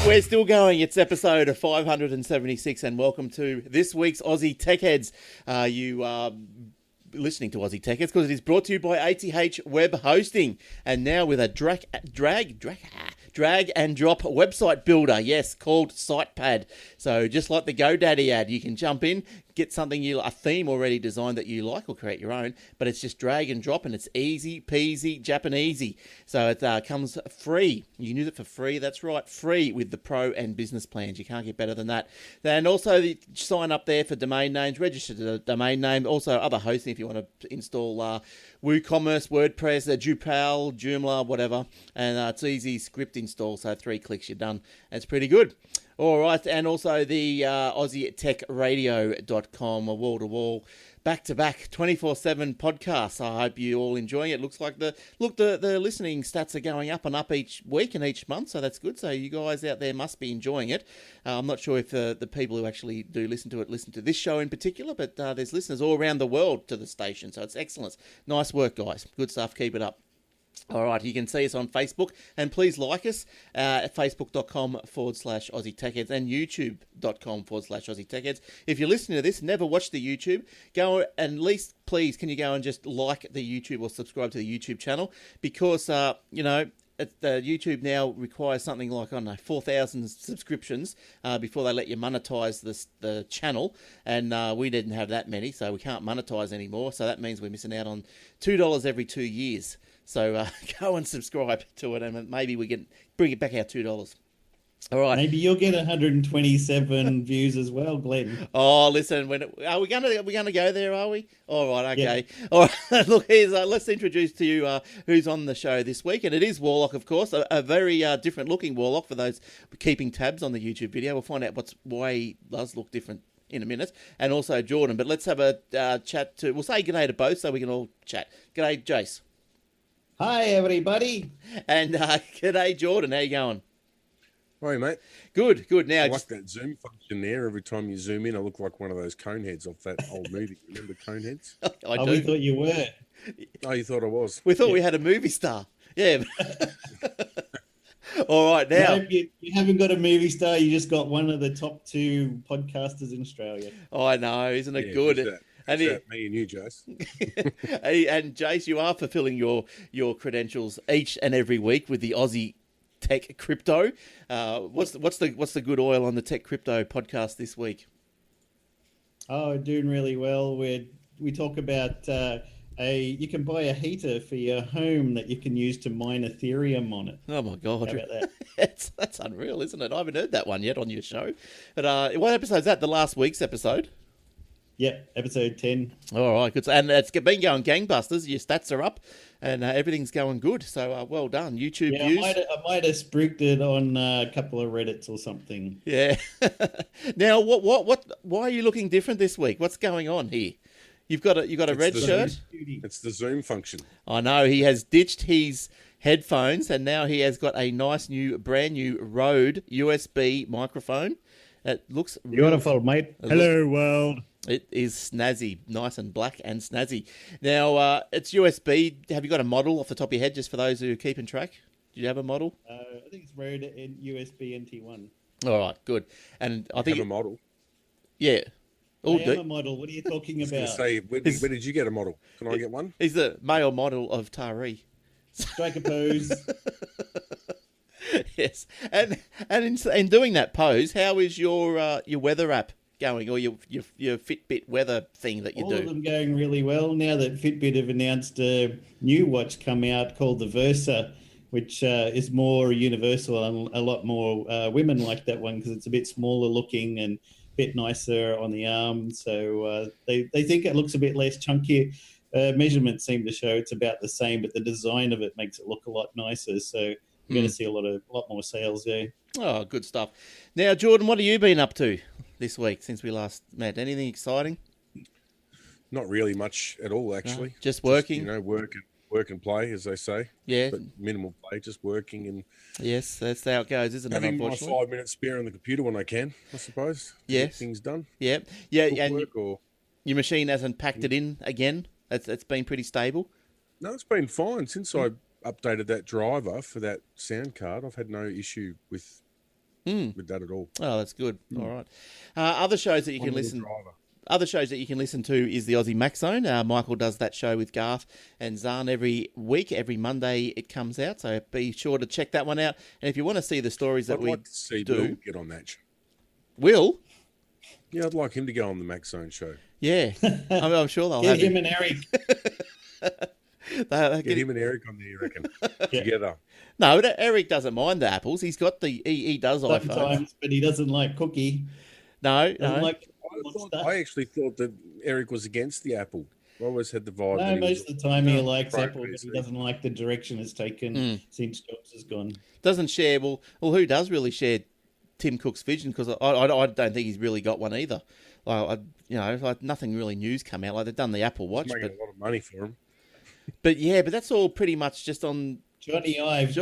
We're still going. It's episode 576, and welcome to this week's Aussie Tech Heads. You are listening to Aussie Tech Heads because it is brought to you by ATH Web Hosting, and now with a drag and drop website builder, yes, called SitePad. So just like the GoDaddy ad, you can jump in, get something a theme already designed that you like, or create your own, but it's just drag and drop, and it's easy peasy Japanesey. So it comes free. You can use it for free. That's right, free with the Pro and Business plans. You can't get better than that. And also sign up there for domain names, register the domain name, also other hosting if you want to install WooCommerce, WordPress, Drupal, Joomla, whatever. And it's easy script install, so 3 clicks, you're done. It's pretty good. All right, and also the AussieTechRadio.com, a wall-to-wall, back-to-back, 24/7 podcast. I hope you're all enjoying it. Looks like the listening stats are going up and up each week and each month, so that's good. So you guys out there must be enjoying it. I'm not sure if the people who actually do listen to this show in particular, but there's listeners all around the world to the station, so it's excellent. Nice work, guys. Good stuff. Keep it up. All right, you can see us on Facebook, and please like us at facebook.com/Aussie Tech Heads and youtube.com/Aussie Tech Heads. If you're listening to this, never watch the YouTube, go and at least, please, can you go and just like the YouTube or subscribe to the YouTube channel? Because, the YouTube now requires something like, 4,000 subscriptions before they let you monetize the channel, and we didn't have that many, so we can't monetize anymore, so that means we're missing out on $2 every 2 years. So go and subscribe to it, and maybe we can bring it back our $2. All right. Maybe you'll get 127 views as well, Glenn. Oh, listen, are we gonna go there? Are we? All right, okay. Yeah. All right. Look, let's introduce to you who's on the show this week, and it is Warlock, of course, a very different looking Warlock for those keeping tabs on the YouTube video. We'll find out why he does look different in a minute, and also Jordan. But let's have a chat to. We'll say g'day to both, so we can all chat. G'day, Jace. Hi, everybody. And g'day, Jordan. How you going? Hi, mate. Good. Now, I like that zoom function there. Every time you zoom in, I look like one of those cone heads off that old movie. Remember cone heads? I do. We thought you were. Oh, you thought I was? We thought we had a movie star. Yeah. All right, now. No, you haven't got a movie star. You just got one of the top 2 podcasters in Australia. Oh, I know. Isn't it good? Me and you, Jace. And Jace, you are fulfilling your credentials each and every week with the Aussie Tech Crypto. What's the good oil on the Tech Crypto podcast this week? Oh, doing really well. We talk about you can buy a heater for your home that you can use to mine Ethereum on it. Oh my God! How about that? That's unreal, isn't it? I haven't heard that one yet on your show. But what episode is that? The last week's episode. Yeah, episode 10. All right, good. And it's been going gangbusters. Your stats are up, and everything's going good. So well done, YouTube views. I might have spruiked it on a couple of Reddits or something. Yeah. Now, why are you looking different this week? What's going on here? You've got a red shirt. It's the zoom function. I know he has ditched his headphones, and now he has got a nice brand new Rode USB microphone. It looks beautiful, mate. Hello, world. It is snazzy, nice and black and snazzy. Now, it's USB. Have you got a model off the top of your head, just for those who are keeping track? Do you have a model? I think it's Rode USB NT1. All right, good. And I think have a model. Yeah. I am a model. What are you talking about? Say, where did you get a model? Can I get one? He's the male model of Tari. Strike a pose. Yes, and in doing that pose, how is your weather app going, or your Fitbit weather thing that you do? All of them going really well. Now that Fitbit have announced a new watch come out called the Versa, which is more universal, and a lot more women like that one because it's a bit smaller looking and a bit nicer on the arm. So they think it looks a bit less chunky. Measurements seem to show it's about the same, but the design of it makes it look a lot nicer. So we're going to see a lot more sales there. Oh, good stuff. Now, Jordan, what have you been up to this week since we last met? Anything exciting? Not really much at all, actually. No, just working. Work and play, as they say. Yeah. But minimal play, just working and. Yes, that's how it goes, isn't it? Having my 5 minutes spare on the computer when I can, I suppose. Yes. Get things done. Yeah. And your machine hasn't packed it in again. It's been pretty stable. No, it's been fine since I updated that driver for that sound card. I've had no issue with with that at all. Oh, that's good. All right. Other shows that you can One-wheel listen. driver. Other shows that you can listen to is the Aussie Mac Zone. Michael does that show with Garth and Zahn every week. Every Monday it comes out, so be sure to check that one out. And if you want to see the stories that I'd we like to see do, Bill get on that show. Will? Yeah, I'd like him to go on the Mac Zone show. Yeah, I'm sure they'll Get have him and Eric. Get him and Eric on there, you reckon? Together. No, Eric doesn't mind the apples. He's got he does iPhones. Sometimes, but he doesn't like Cookie. No, Doesn't no. like I actually thought that Eric was against the Apple. I always had the vibe. No, that he most was of the time he likes pro Apple, but he PC. doesn't like the direction it's taken since Jobs has gone. Doesn't share. Well, who does really share Tim Cook's vision? Because I don't think he's really got one either. Like nothing really new's come out. Like they've done the Apple Watch, He's making a lot of money for him. but that's all pretty much just on. Johnny Ive,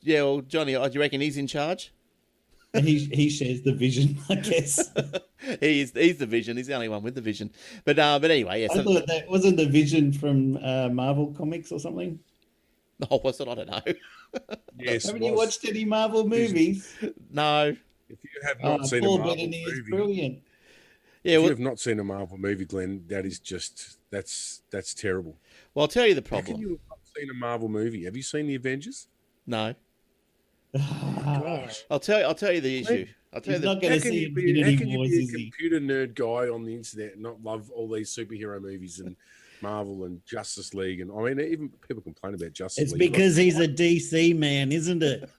Yeah, well, Johnny, do you reckon he's in charge? he shares the vision, I guess. He's the vision. He's the only one with the vision. But anyway, yeah. I thought that wasn't the vision from Marvel Comics or something. Oh, was it? I don't know. Yes. Haven't you watched any Marvel movies? No. If you have not seen a Paul Marvel Bettany is movie, brilliant. Yeah. if Well, you have not seen a Marvel movie, Glenn, that is just that's terrible. I'll tell you the How can problem. you have not seen a Marvel movie? Have you seen the Avengers? No. Gosh. I'll tell you the issue. I'll tell you He's the. not going How to can see you be Infinity Wars, a is he? computer nerd guy on the internet and not love all these superhero movies and Marvel and Justice League? And I mean, even people complain about Justice It's League. because he's a DC man, isn't it?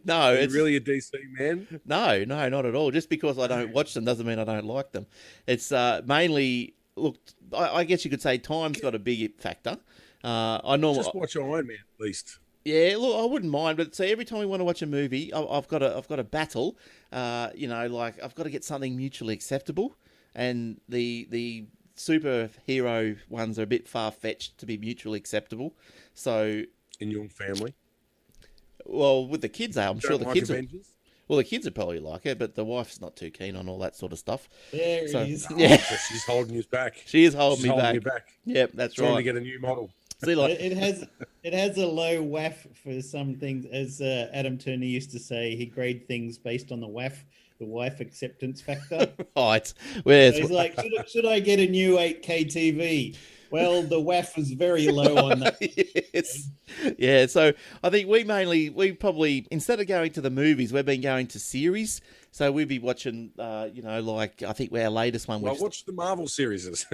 No, Are you it's really a DC man? no, not at all. Just because I don't watch them doesn't mean I don't like them. It's mainly look. I guess you could say time's got a big factor. I normally Just watch Iron Man at least. Yeah, look, I wouldn't mind, but see, every time we want to watch a movie, I've got a battle. Like I've got to get something mutually acceptable, and the superhero ones are a bit far fetched to be mutually acceptable. So, In your family. well, with the kids, I'm sure Don't the like kids. Avengers? Well, the kids would probably like it, but the wife's not too keen on all that sort of stuff. There So, he is. yeah, So she's holding you back. she is holding She's me holding back. you back. Yep, that's Trying to right. get a new model. See, like, It has a low WAF for some things, as Adam Turner used to say. He grade things based on the WAF, the wife acceptance factor. right, where's So he's like, should I get a new 8K TV? Well, the WAF is very low on that. yes. Yeah, so I think we probably, instead of going to the movies, we've been going to series. So we'd be watching, like I think our latest one. Well, watch the Marvel series.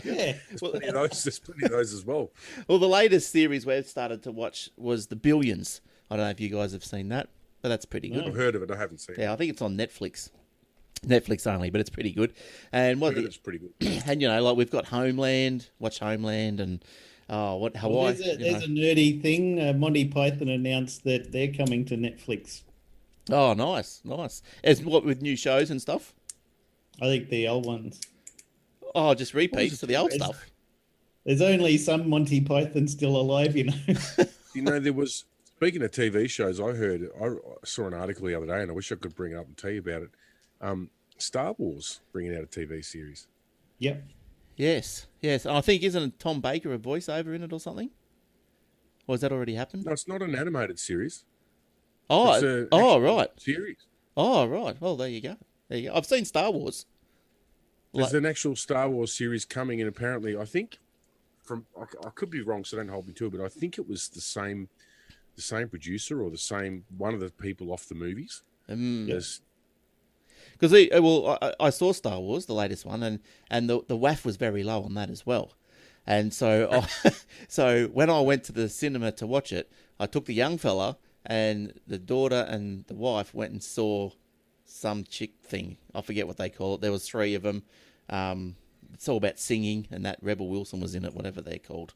Yeah. There's plenty of those as well. Well, the latest series we've started to watch was The Billions. I don't know if you guys have seen that, but that's pretty good. I've heard of it. I haven't seen it. Yeah, I think it's on Netflix. Netflix only, but it's pretty good. And I heard it's pretty good. and like we've got Homeland, watch Homeland, and Well, Hawaii. there's a nerdy thing. Monty Python announced that they're coming to Netflix. Oh, nice. As what with new shows and stuff? I think the old ones. Oh, just repeats to the old It's- stuff. There's only some Monty Python still alive, you know. There was, speaking of TV shows, I saw an article the other day, and I wish I could bring it up and tell you about it. Star Wars bringing out a TV series. Yep. Yes. I think isn't Tom Baker a voiceover in it or something? Or has that already happened? No, it's not an animated series. Oh, It's an oh, actual right. Series. Oh, right. Well, there you go. I've seen Star Wars. There's an actual Star Wars series coming, and apparently, I think I could be wrong, so don't hold me to it, but I think it was the same producer or the same one of the people off the movies. As Because I saw Star Wars, the latest one, and the WAF was very low on that as well. And so, so when I went to the cinema to watch it, I took the young fella and the daughter and the wife went and saw some chick thing. I forget what they call it. There was 3 of them. It's all about singing, and that Rebel Wilson was in it, whatever they're called.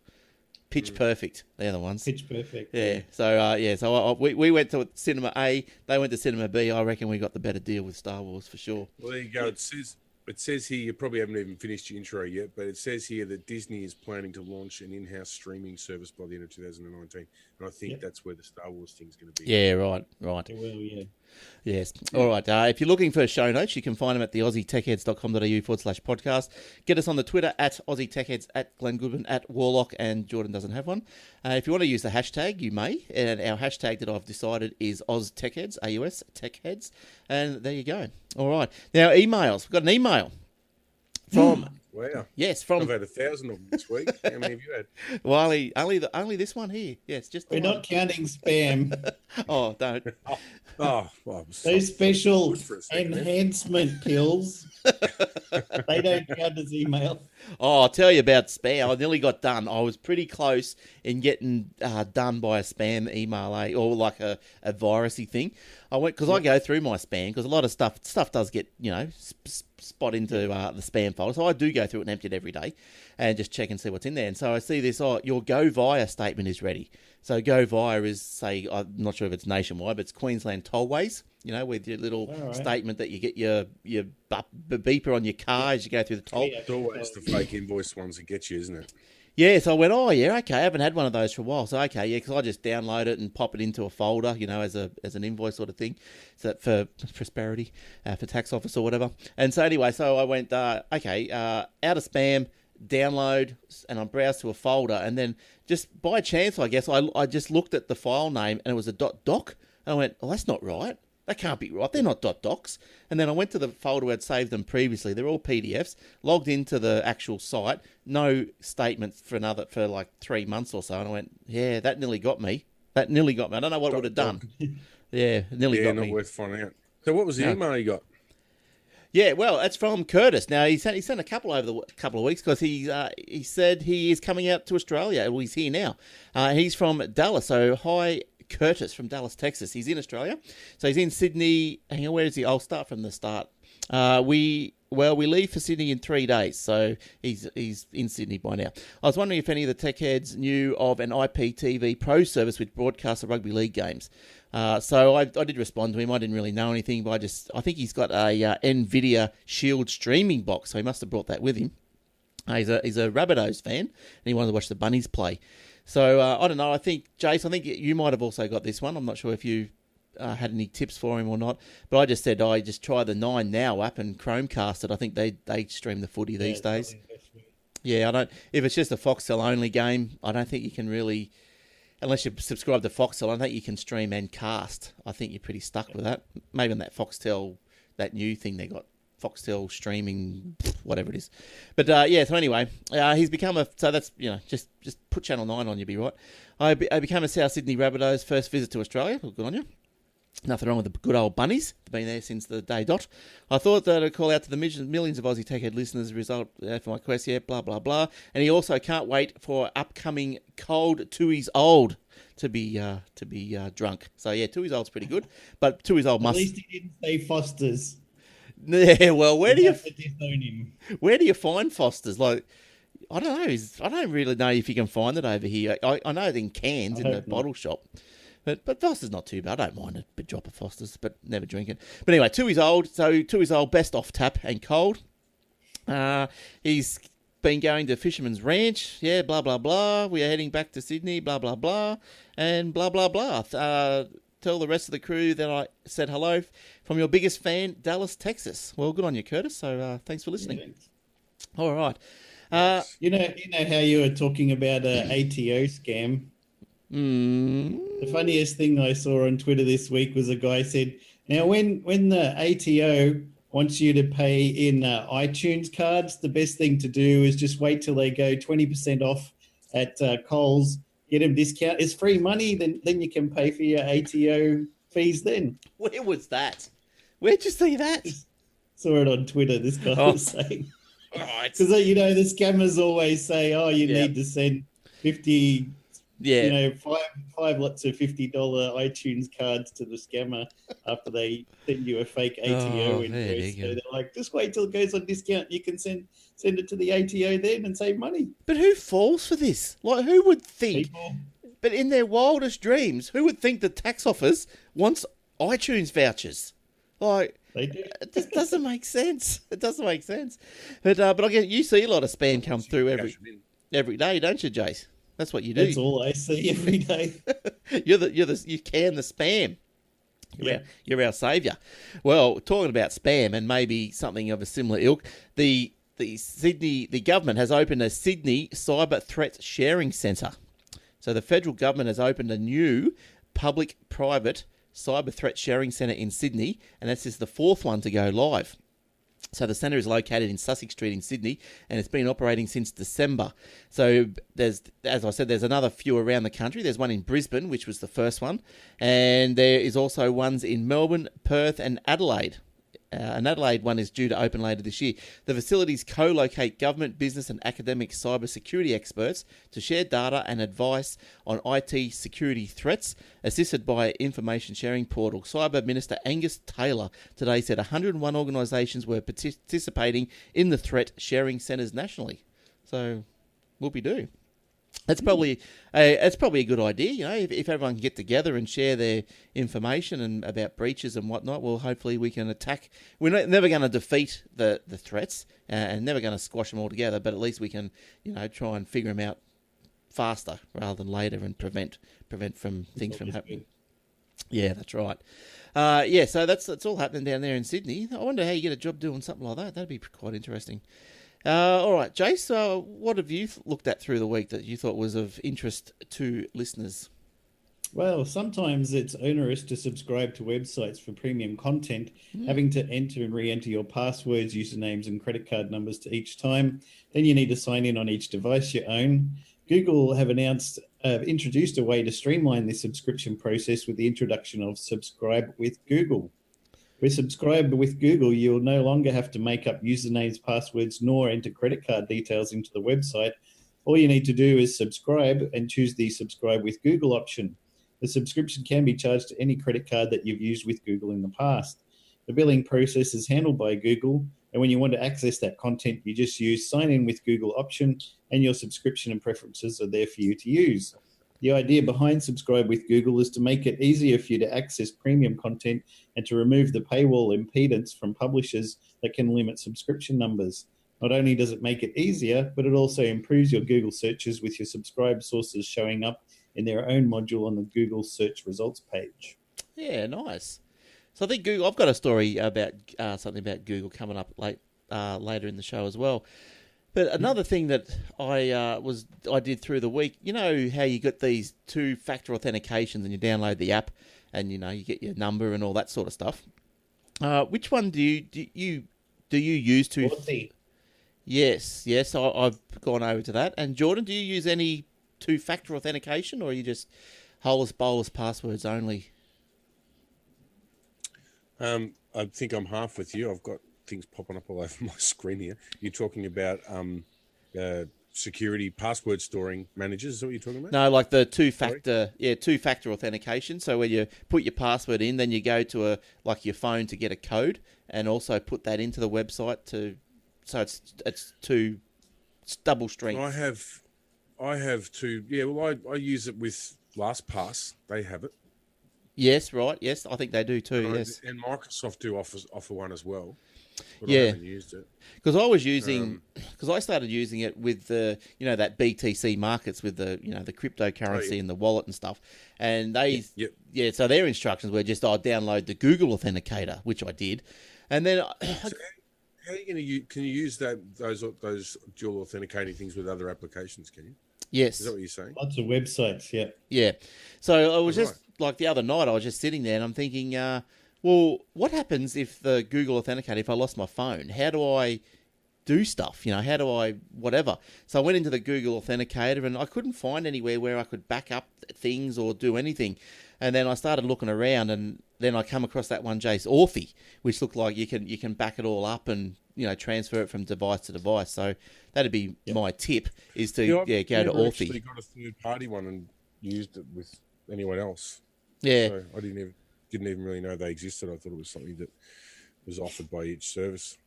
Pitch Perfect. They're the ones. Pitch Perfect. Yeah. So So we went to cinema A. They went to cinema B. I reckon we got the better deal with Star Wars for sure. well, there you go. It says here, you probably haven't even finished your intro yet, but it says here that Disney is planning to launch an in-house streaming service by the end of 2019, and I think that's where the Star Wars thing's going to be. Yeah. Right. It will, yeah. Yes. All right. If you're looking for show notes, you can find them at the aussietechheads.com.au/podcast. Get us on the Twitter at AussieTechheads, at Glenn Goodman, at Warlock, and Jordan doesn't have one. If you want to use the hashtag, you may. And our hashtag that I've decided is AusTechheads, AUS Techheads. And there you go. All right. Now, emails. We've got an email from... Wow. Yes, from... I've had 1,000 of them this week. How many have you had? Well, only this one here. Yes, just the We're one. not counting spam. Oh, don't. Well, Those special good for a second, man. enhancement pills, they don't count as email. Oh, I'll tell you about spam. I nearly got done. I was pretty close in getting done by a spam email, or like a virusy thing. I went because I go through my spam because a lot of stuff does get spot into the spam folder. So I do go through it and empty it every day and just check and see what's in there. And so I see this. Oh, your Go Via statement is ready. So Go Via is, say, I'm not sure if it's nationwide, but it's Queensland Tollways. With your little statement that you get your beeper on your car as you go through the toll. It's always the fake invoice ones that get you, isn't it? Yeah, so I went, oh, yeah, okay, I haven't had one of those for a while. So, okay, yeah, because I just download it and pop it into a folder, as an invoice sort of thing, so that for prosperity, for tax office or whatever. And so anyway, so I went, out of spam, download, and I browsed to a folder. And then just by chance, I guess, I just looked at the file name and it was a .doc. And I went, oh, that's not right. That can't be right. They're not .docs. And then I went to the folder where I'd saved them previously. They're all PDFs. Logged into the actual site. No statements for like 3 months or so. And I went, yeah, that nearly got me. I don't know what it would have done. Yeah, it nearly got me. Yeah, not worth finding out. So what was the email you got? Yeah, well, it's from Curtis. Now, he sent a couple over the couple of weeks because he said he is coming out to Australia. Well, he's here now. He's from Dallas. So, hi, Curtis from Dallas, Texas. He's in Australia. So he's in Sydney. Hang on, where is he? I'll start from the start. We leave for Sydney in 3 days, so he's in Sydney by now. I was wondering if any of the tech heads knew of an IPTV Pro service which broadcasts the rugby league games. So I did respond to him. I didn't really know anything, but I think he's got a NVIDIA Shield streaming box, so he must have brought that with him. He's a Rabbitohs fan, and he wanted to watch the Bunnies play. So, I don't know. I think, Jace, you might have also got this one. I'm not sure if you had any tips for him or not. But I just said, just try the 9 Now app and Chromecast it. I think they stream the footy these days. Yeah, if it's just a Foxtel only game, I don't think you can really, unless you subscribe to Foxtel, I don't think you can stream and cast. I think you're pretty stuck with that. Maybe on that Foxtel, that new thing they got. Foxtel streaming, whatever it is. But, so anyway, he's become so that's, just put Channel 9 on, you'll be right. I became a South Sydney Rabbitohs first visit to Australia. Well, good on you. Nothing wrong with the good old bunnies. They've been there since the day dot. I thought that I'd call out to the millions of Aussie Techhead listeners as a result for my quest, blah, blah, blah. And he also can't wait for upcoming Cold Tooheys Old to be drunk. So, yeah, Tooheys Old's pretty good. But Tooheys Old must... At least he didn't say Foster's. Yeah, well, where do you find Foster's? Like, I don't know. I don't really know if you can find it over here. I know it in Cairns in the bottle shop, but Foster's not too bad. I don't mind a bit drop of Foster's, but never drink it. But anyway, Tooheys Old. So Tooheys Old, best off tap and cold. He's been going to Fisherman's Ranch. Yeah, blah blah blah. We are heading back to Sydney. Blah blah blah, and blah blah blah. Tell the rest of the crew that I said hello from your biggest fan, Dallas, Texas. Well, good on you, Curtis. So thanks for listening. Yeah, all right. You know how you were talking about an ATO scam? The funniest thing I saw on Twitter this week was a guy said, now when the ATO wants you to pay in iTunes cards, the best thing to do is just wait till they go 20% off at Coles. Get them discount. It's free money. Then you can pay for your ATO fees then. Where was that? Where'd you see that? Saw it on Twitter. This guy was saying. Right. Because, the scammers always say, you need to send 50, five lots of $50 iTunes cards to the scammer after they send you a fake ATO invoice. So they're like, just wait till it goes on discount. You can send it to the ATO then and save money. But who falls for this? Like, who would think? People. But in their wildest dreams, who would think the tax office wants iTunes vouchers? Like, they do. It just doesn't make sense. It doesn't make sense. But I guess you see a lot of spam come through every day, don't you, Jace? That's what you do. That's all I see every day. You can the spam. You're our saviour. Well, talking about spam and maybe something of a similar ilk, the government has opened a Sydney cyber threat sharing centre. So the federal government has opened a new public-private cyber threat sharing centre in Sydney, and this is the fourth one to go live. So the centre is located in Sussex Street in Sydney, and it's been operating since December. So there's, as I said, there's another few around the country. There's one in Brisbane, which was the first one, and there is also ones in Melbourne, Perth, and Adelaide. An Adelaide one is due to open later this year. The facilities co-locate government, business and academic cybersecurity experts to share data and advice on IT security threats, assisted by information sharing portal. Cyber Minister Angus Taylor today said 101 organisations were participating in the threat sharing centres nationally. So, whoopee-doo. That's probably a good idea, you know, if everyone can get together and share their information and about breaches and whatnot. Well, hopefully we can attack. We're never going to defeat the threats and never going to squash them all together, but at least we can, you know, try and figure them out faster rather than later and prevent from things from happening. Yeah, that's right. So that's all happening down there in Sydney. I wonder how you get a job doing something like that. That'd be quite interesting. All right, Jace, what have you looked at through the week that you thought was of interest to listeners? Well, sometimes it's onerous to subscribe to websites for premium content, having to enter and re-enter your passwords, usernames, and credit card numbers to each time. Then you need to sign in on each device you own. Google have introduced a way to streamline this subscription process with the introduction of Subscribe with Google. With Subscribe with Google, you'll no longer have to make up usernames, passwords, nor enter credit card details into the website. All you need to do is subscribe and choose the Subscribe with Google option. The subscription can be charged to any credit card that you've used with Google in the past. The billing process is handled by Google, and when you want to access that content, you just use Sign In with Google option, and your subscription and preferences are there for you to use. The idea behind Subscribe with Google is to make it easier for you to access premium content and to remove the paywall impedance from publishers that can limit subscription numbers. Not only does it make it easier, but it also improves your Google searches with your subscribe sources showing up in their own module on the Google search results page. Yeah, nice. So I think Google, I've got a story about something about Google coming up later in the show as well. But another thing that I did through the week, you know how you got these two-factor authentications and you download the app and, you know, you get your number and all that sort of stuff. Which one do you use to? Aussie. Yes, I've gone over to that. And Jordan, do you use any two-factor authentication, or are you just holus bolus passwords only? I think I'm half with you. I've got things popping up all over my screen here. You're talking about security password storing managers. Is that what you're talking about? No, like the two-factor authentication. So where you put your password in, then you go to your phone to get a code, and also put that into the website so it's two double strength. I have two. Yeah, well, I use it with LastPass. They have it. Yes, right. Yes, I think they do too. Yes, and Microsoft do offer one as well. But yeah, I haven't used it because I was using I started using it with the that BTC markets with the the cryptocurrency and the wallet and stuff, and they so their instructions were just download the Google Authenticator, which I did, and then so how are you going to use? Can you use those dual authenticating things with other applications? Can you? Yes. Is that what you're saying? Lots of websites, yeah. Yeah. So I was like the other night, I was just sitting there and I'm thinking, well, what happens if the Google Authenticator, if I lost my phone? How do I do stuff? How do I whatever? So I went into the Google Authenticator and I couldn't find anywhere where I could back up things or do anything. And then I started looking around and then I come across that one, Jace, Authy, which looked like you can back it all up and transfer it from device to device. So that'd be my tip is to go to Authy. Actually got a third party one and used it with anyone else. Yeah, so I didn't even really know they existed. I thought it was something that was offered by each service.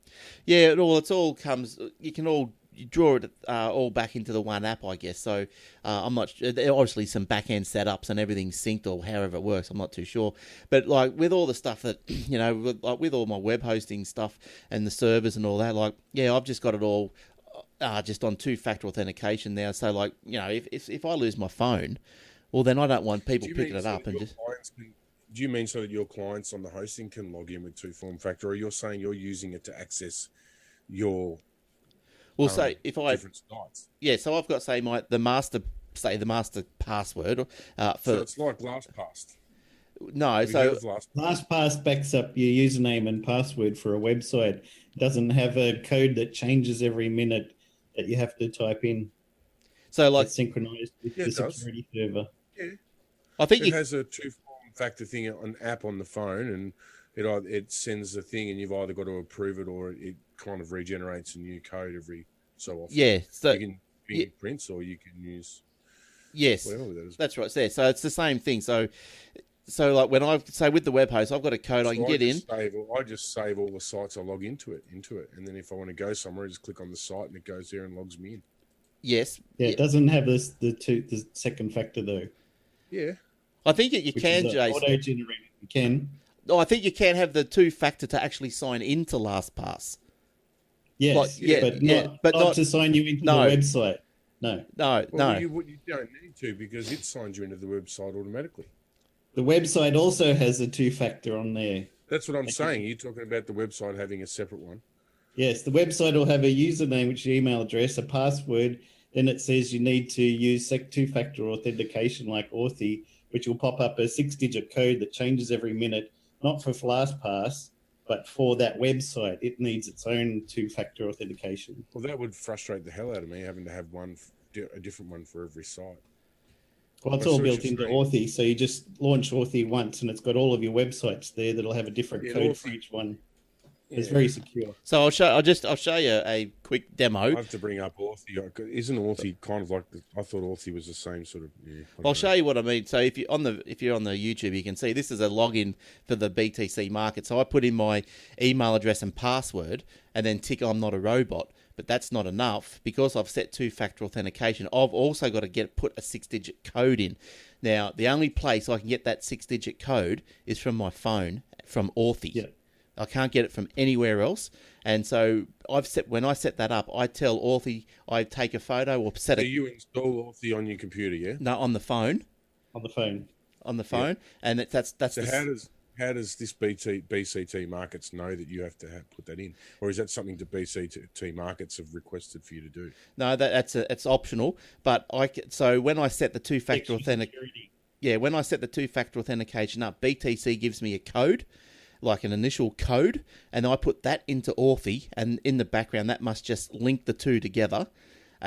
Yeah, it's all comes. You can all draw it all back into the one app, I guess. So I'm not. Obviously, some back end setups and everything's synced or however it works. I'm not too sure. But like with all the stuff that with all my web hosting stuff and the servers and all that, I've just got it all just on two-factor authentication now. So if I lose my phone, well then I don't want people picking it up and just. Do you mean so that your clients on the hosting can log in with two-form factor, or you're saying you're using it to access your Well, say if I different sites? yeah, so I've got the master password So for it's like LastPass. no. Have you So heard of LastPass? LastPass backs up your username and password for a website. It doesn't have a code that changes every minute that you have to type in. like It's synchronized with Yeah, the it does. security server. Yeah, I think it has a two-form factor thing, an app on the phone, and it sends the thing, and you've either got to approve it or it kind of regenerates a new code every so often. yeah. So you can use prints or you can use yes, whatever that is. that's right. There, so it's the same thing. So like when with the web host, I've got a code I can get in. I just save all the sites I log into it, and then if I want to go somewhere, I just click on the site and it goes there and logs me in. Yes. Yeah, it doesn't have the second factor though. Yeah. I think you can, Jason. Auto-generated. You can. Oh, I think you can have the two-factor to actually sign into LastPass. Yes, but not to sign you into the website. No. You don't need to, because it signs you into the website automatically. The website also has a two-factor on there. That's what I'm saying. You're talking about the website having a separate one. Yes, the website will have a username, which is your email address, a password. Then it says you need to use two-factor authentication like Authy, which will pop up a 6-digit code that changes every minute, not for LastPass, but for that website. It needs its own two-factor authentication. Well, that would frustrate the hell out of me, having to have a different one for every site. Well, it's all built into Authy, so you just launch Authy once, and it's got all of your websites there that'll have a different code for each one. It's very secure. So I'll show you a quick demo. I have to bring up Authy. Isn't Authy kind of like I thought Authy was the same sort of? Yeah, I'll show you what I mean. So if you're on the YouTube, you can see this is a login for the BTC market. So I put in my email address and password, and then tick I'm not a robot. But that's not enough, because I've set two-factor authentication. I've also got to put a 6-digit code in. Now, the only place I can get that 6-digit code is from my phone, from Authy. Yeah. I can't get it from anywhere else. And so when I set that up, I tell Authy, I take a photo or set it. So you install Authy on your computer, yeah? No, on the phone. On the phone. Yeah. And that's so how does this BCT markets know that you have to put that in, or is that something that BCT markets have requested for you to do? No, it's optional. But when I set the two-factor when I set the two-factor authentication up, BTC gives me a code, like an initial code, and I put that into Authy, and in the background that must just link the two together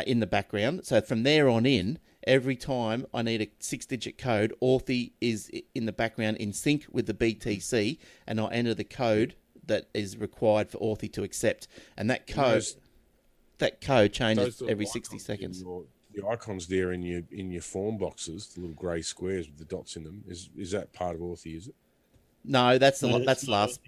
in the background. So from there on in, every time I need a 6-digit code, Authy is in the background in sync with the BTC, and I enter the code that is required for Authy to accept. And that code changes every 60 seconds. The icons there in your form boxes, the little grey squares with the dots in them, is that part of Authy? Is it? No, that's LastPass.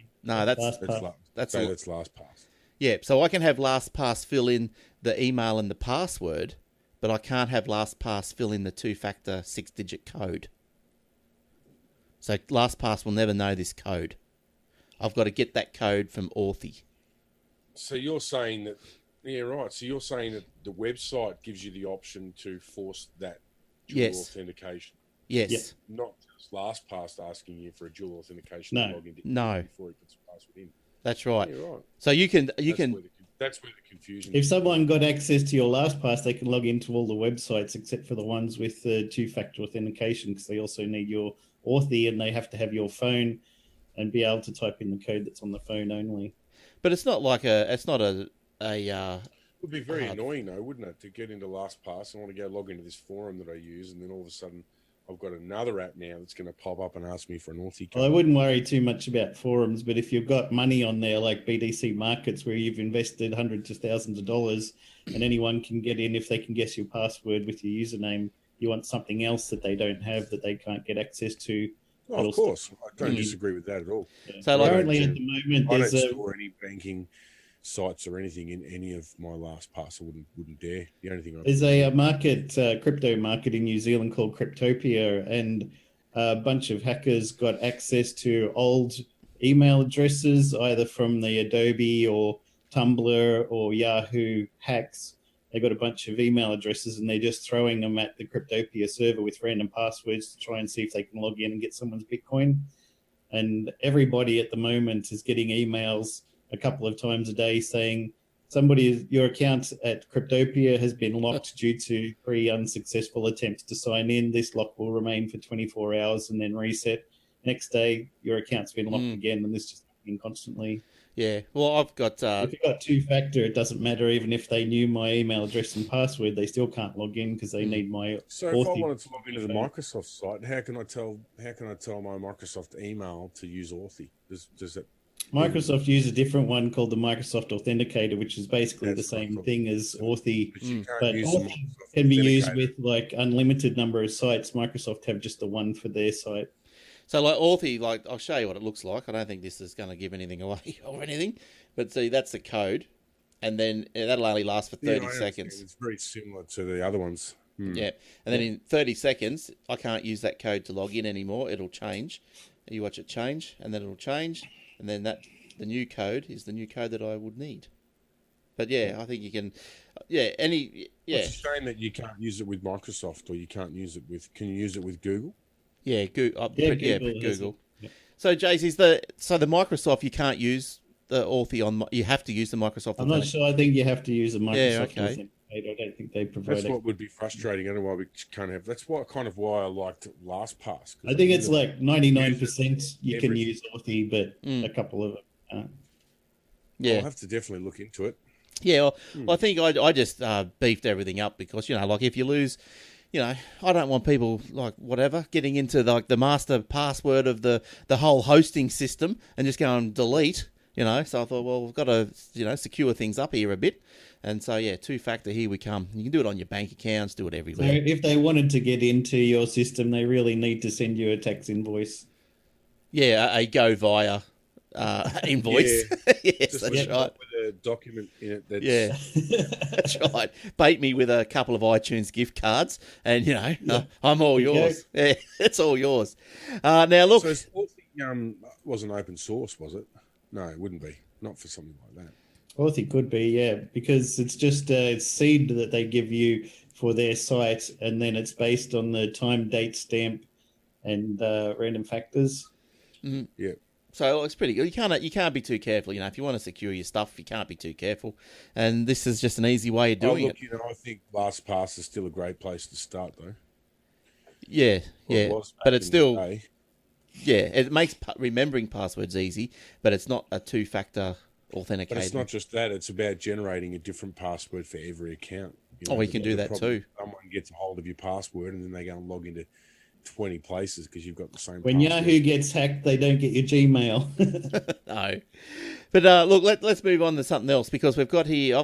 Yeah, so I can have LastPass fill in the email and the password, but I can't have LastPass fill in the two-factor 6-digit code. So LastPass will never know this code. I've got to get that code from Authy. So you're saying that, yeah, right. So you're saying that the website gives you the option to force that dual authentication. Yes. Yep. Not just LastPass asking you for a dual authentication to log into before he puts the password in. That's right. Yeah, right. So that's where the confusion If is. someone got access to your LastPass, they can log into all the websites except for the ones with two-factor authentication, because they also need your Authy, and they have to have your phone and be able to type in the code that's on the phone only. But it's not like it would be very annoying though, wouldn't it, to get into LastPass and want to go log into this forum that I use, and then all of a sudden I've got another app now that's going to pop up and ask me for an Authy code. Well, I wouldn't worry too much about forums, but if you've got money on there like BDC markets where you've invested hundreds of thousands of dollars and anyone can get in if they can guess your password with your username, you want something else that they don't have, that they can't get access to. Oh, of course. I don't disagree with that at all. Yeah. So currently at the moment, I don't store any banking sites or anything in any of my LastPass. I wouldn't dare. The only thing there's a market, crypto market in New Zealand called Cryptopia, and a bunch of hackers got access to old email addresses, either from the Adobe or Tumblr or Yahoo hacks. They got a bunch of email addresses and they're just throwing them at the Cryptopia server with random passwords to try and see if they can log in and get someone's Bitcoin. And everybody at the moment is getting emails a couple of times a day saying your account at Cryptopia has been locked due to 3 unsuccessful attempts to sign in. This lock will remain for 24 hours and then reset. Next day, your account's been locked again, and this is just happening constantly. Yeah, well, I've got... If you've got 2-factor, it doesn't matter. Even if they knew my email address and password, they still can't log in because they need my... So if I wanted to log into the Microsoft site, how can I tell my Microsoft email to use Authy? Does that... Microsoft use a different one called the Microsoft Authenticator, which is basically the same thing as Authy. But Authy can be used with like unlimited number of sites. Microsoft have just the one for their site. So like Authy, like I'll show you what it looks like. I don't think this is going to give anything away or anything. But see, that's the code. And then that'll only last for 30 seconds. It's very similar to the other ones. Yeah. And then in 30 seconds, I can't use that code to log in anymore. It'll change. You watch it change, and then it'll change. And then the new code is the new code that I would need. But yeah, I think you can... It's a shame that you can't use it with Microsoft, or you can't use it with... Can you use it with Google? Yeah, Google. Google. Yeah. So, Jace, the Microsoft, you can't use the Authy on... You have to use the Microsoft. I'm not sure. I think you have to use a Microsoft. Yeah, okay. I don't think they provide. That's what would be frustrating. I don't know why we can't have. That's why I liked LastPass. I think it's like 99% you can use Authy, but a couple of them. Yeah, I'll have to definitely look into it. Yeah, well, I think I just beefed everything up because like if you lose. I don't want people getting into the master password of the whole hosting system and just go and delete. So I thought, well, we've got to secure things up here a bit. And so, 2-factor, here we come. You can do it on your bank accounts, do it everywhere. So if they wanted to get into your system, they really need to send you a tax invoice. Yeah, a go via invoice. Yes, just that's right. With a document in it. That's right. Bait me with a couple of iTunes gift cards, and I'm all yours. Yeah, it's all yours. Now look, so Authy wasn't open source, was it? No, it wouldn't be. Not for something like that. Authy could be, because it's just a seed that they give you for their site, and then it's based on the time, date, stamp, and random factors. Mm-hmm. Yeah. So it's pretty good. You can't be too careful. If you want to secure your stuff, you can't be too careful. And this is just an easy way of doing it. I think LastPass is still a great place to start, though. Yeah, but it's still, it makes remembering passwords easy, but it's not a 2-factor authenticator. But it's not just that; it's about generating a different password for every account. You can do that too. Someone gets a hold of your password, and then they go and log into 20 places because you've got the same. When password. Yahoo gets hacked, they don't get your Gmail. No, but look, let's move on to something else because we've got here. I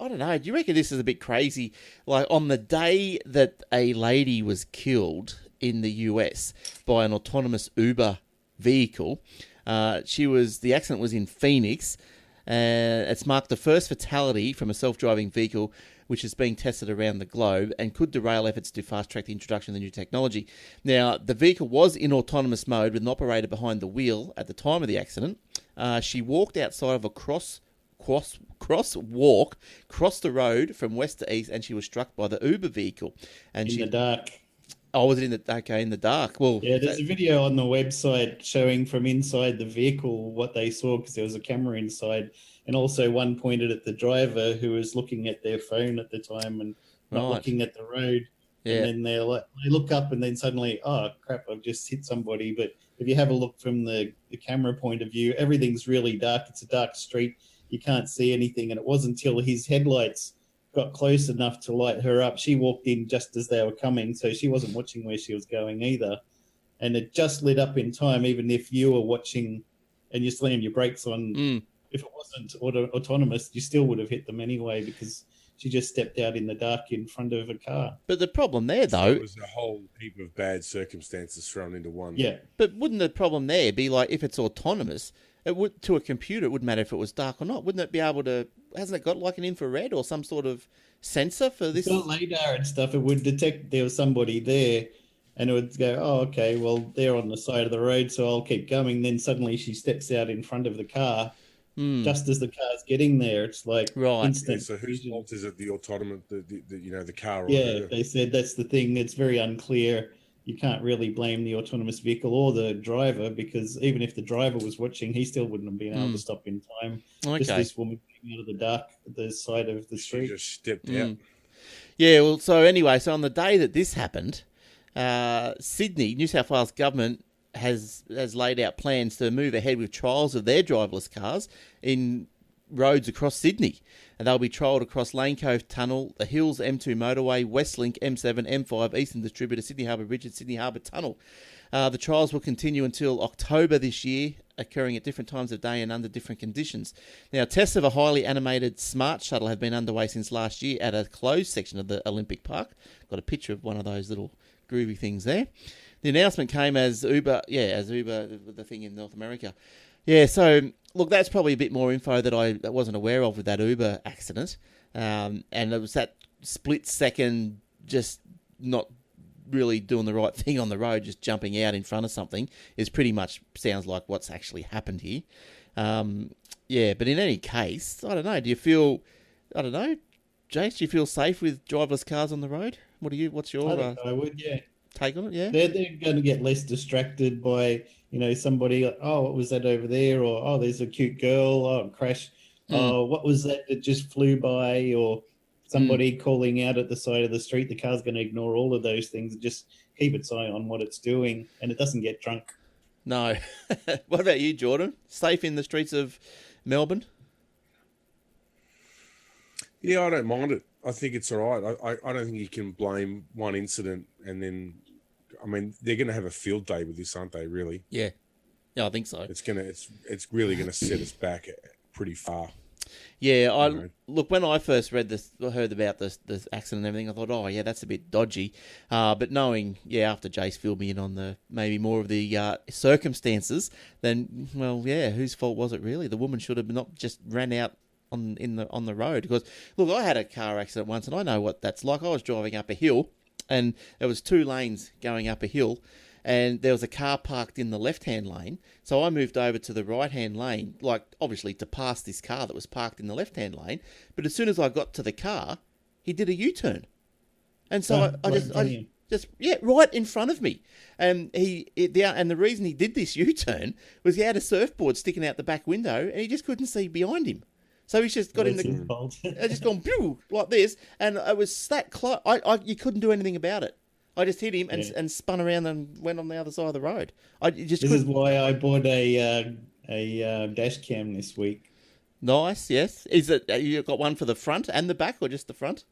don't know. Do you reckon this is a bit crazy? Like on the day that a lady was killed in the US by an autonomous Uber vehicle. The accident was in Phoenix. It's marked the first fatality from a self-driving vehicle, which is being tested around the globe and could derail efforts to fast-track the introduction of the new technology. Now, the vehicle was in autonomous mode with an operator behind the wheel at the time of the accident. She walked outside of a crosswalk, crossed the road from west to east, and she was struck by the Uber vehicle. And in the dark. Oh, was it in the dark? Well, yeah, there's a video on the website showing from inside the vehicle what they saw because there was a camera inside, and also one pointed at the driver who was looking at their phone at the time and not looking at the road. Yeah. And then they look up and then suddenly, oh crap, I've just hit somebody. But if you have a look from the camera point of view, everything's really dark. It's a dark street. You can't see anything. And it wasn't until his headlights got close enough to light her up. She walked in just as they were coming, so she wasn't watching where she was going either. And it just lit up in time, even if you were watching and you slammed your brakes on. If it wasn't autonomous, you still would have hit them anyway because she just stepped out in the dark in front of a car. But the problem there, though... It was a whole heap of bad circumstances thrown into one. Yeah. But wouldn't the problem there be like if it's autonomous, to a computer, it wouldn't matter if it was dark or not. Wouldn't it be able to... Hasn't it got like an infrared or some sort of sensor for this? It's got LiDAR and stuff. It would detect there was somebody there and it would go, oh, okay, well, they're on the side of the road, so I'll keep going. Then suddenly she steps out in front of the car. Just as the car's getting there, it's like instant. Yeah, so whose fault is it? The autonomous, the car? Or yeah, they said that's the thing. It's very unclear you can't really blame the autonomous vehicle or the driver, because even if the driver was watching, he still wouldn't have been able to stop in time. Okay. Just this woman came out of the dark, the side of the She street. just stepped out. Yeah, well, so anyway, so on the day that this happened, Sydney, New South Wales government has laid out plans to move ahead with trials of their driverless cars in roads across Sydney. And they'll be trialled across Lane Cove Tunnel, the Hills M2 motorway, Westlink, M7, M5, Eastern Distributor, Sydney Harbour Bridge and Sydney Harbour Tunnel. The trials will continue until October this year, occurring at different times of day and under different conditions. Now, tests of a highly animated smart shuttle have been underway since last year at a closed section of the Olympic Park. Got a picture of one of those little groovy things there. The announcement came as Uber, the thing in North America. Yeah, so, look, that's probably a bit more info that I wasn't aware of with that Uber accident. And it was that split second, just not really doing the right thing on the road, just jumping out in front of something, is pretty much sounds like what's actually happened here. But in any case, I don't know. Jace, do you feel safe with driverless cars on the road? What's your I would, yeah. take on it? Yeah, They're going to get less distracted by, somebody, what was that over there? Or, there's a cute girl, crash. Oh, what was that just flew by? Or somebody calling out at the side of the street. The car's going to ignore all of those things and just keep its eye on what it's doing, and it doesn't get drunk. No. What about you, Jordan? Safe in the streets of Melbourne? Yeah, I don't mind it. I think it's all right. I don't think you can blame one incident and then, they're going to have a field day with this, aren't they? Really? Yeah, I think so. It's really going to set us back pretty far. Yeah, look, when I first heard about this accident and everything, I thought, that's a bit dodgy. But knowing, after Jace filled me in on maybe more of the circumstances, then, whose fault was it really? The woman should have not just ran out on the road. Because, look, I had a car accident once, and I know what that's like. I was driving up a hill, and there was 2 lanes going up a hill, and there was a car parked in the left-hand lane. So I moved over to the right-hand lane, obviously to pass this car that was parked in the left-hand lane. But as soon as I got to the car, he did a U-turn. And so I just right in front of me. And the reason he did this U-turn was he had a surfboard sticking out the back window, and he just couldn't see behind him. So he's just got just gone pew, like this, and it was that close. You couldn't do anything about it. I just hit him and spun around and went on the other side of the road. This is why I bought a dash cam this week. Nice, yes. Is it you got one for the front and the back, or just the front?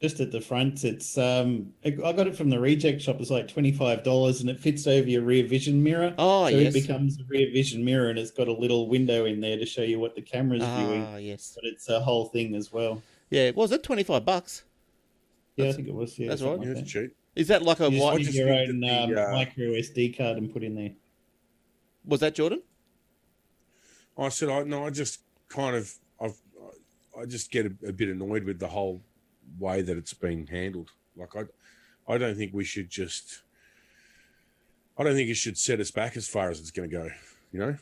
Just at the front. It's I got it from the reject shop. It's like $25, and it fits over your rear vision mirror. Oh, so yes. It becomes a rear vision mirror, and it's got a little window in there to show you what the camera's viewing. Ah, yes. But it's a whole thing as well. Yeah, was it $25? Yeah, I think it was. Yeah, that's right. Like That's cheap. Is that like a you white? just your own micro SD card and put in there. Was that Jordan? I said, I just kind of, I just get a bit annoyed with the whole way that it's being handled. I don't think we should I don't think it should set us back as far as it's going to go,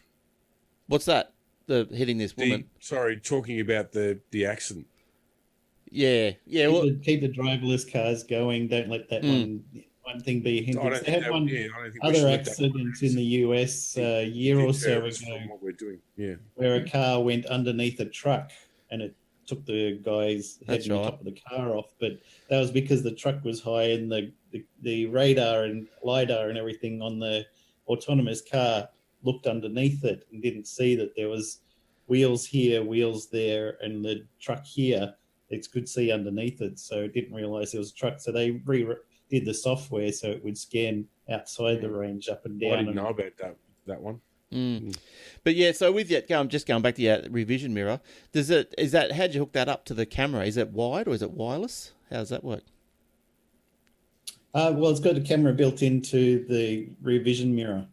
What's that? The hitting this woman? Talking about the accident. Yeah. Keep the driverless cars going. Don't let that one thing be a hindrance. They had other accidents in the US a year or so ago what we're doing. Yeah. where a car went underneath a truck and it took the guy's head and the top of the car off. But that was because the truck was high and the radar and LiDAR and everything on the autonomous car looked underneath it and didn't see that there was wheels here, wheels there, and the truck here. It could see underneath it, so it didn't realise there was a truck. So they did the software so it would scan outside the range, up and down. I didn't know about that one. But yeah, so with that, going back to your revision mirror, how'd you hook that up to the camera? Is it wired or is it wireless? How does that work? Well, it's got a camera built into the rear vision mirror.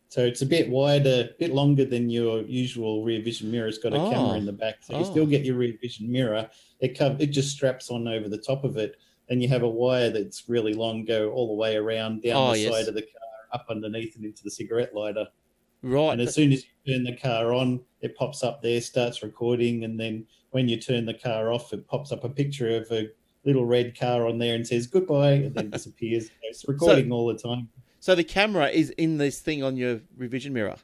So it's a bit wider, a bit longer than your usual rear vision mirror. It's got a camera in the back. So you still get your rear vision mirror. It just straps on over the top of it. And you have a wire that's really long, go all the way around down the side of the car, up underneath and into the cigarette lighter. Right. And as soon as you turn the car on, it pops up there, starts recording. And then when you turn the car off, it pops up a picture of little red car on there and says goodbye and then disappears. It's recording all the time. So the camera is in this thing on your revision mirror.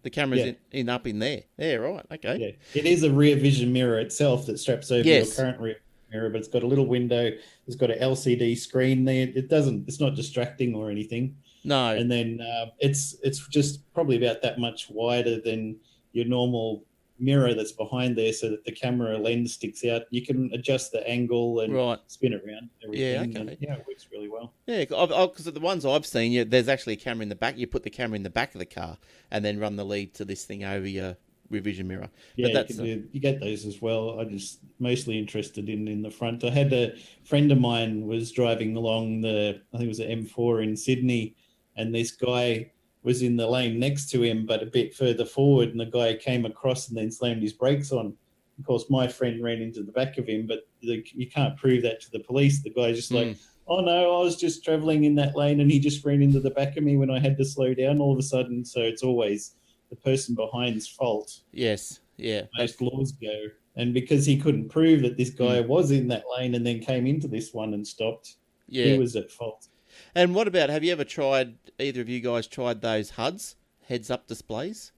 The camera's Yeah. up in there. Yeah, right. Okay. Yeah. It is a rear vision mirror itself that straps over your current rear mirror, but it's got a little window. It's got an LCD screen there. It's not distracting or anything. No. And then it's just probably about that much wider than your normal mirror that's behind there, so that the camera lens sticks out. You can adjust the angle and spin it around. Everything. Yeah, okay. And, it works really well. Yeah, because the ones I've seen, there's actually a camera in the back. You put the camera in the back of the car and then run the lead to this thing over your revision mirror. Yeah, but you get those as well. I'm just mostly interested in the front. I had a friend of mine was driving along I think it was the M4 in Sydney, and this guy was in the lane next to him, but a bit further forward, and the guy came across and then slammed his brakes on. Of course, my friend ran into the back of him, but you can't prove that to the police. The guy's just like, oh no, I was just traveling in that lane and he just ran into the back of me when I had to slow down all of a sudden. So it's always the person behind's fault. Yes, yeah. Most laws go. And because he couldn't prove that this guy was in that lane and then came into this one and stopped, he was at fault. And what about, have you ever either of you guys tried those HUDs, heads-up displays?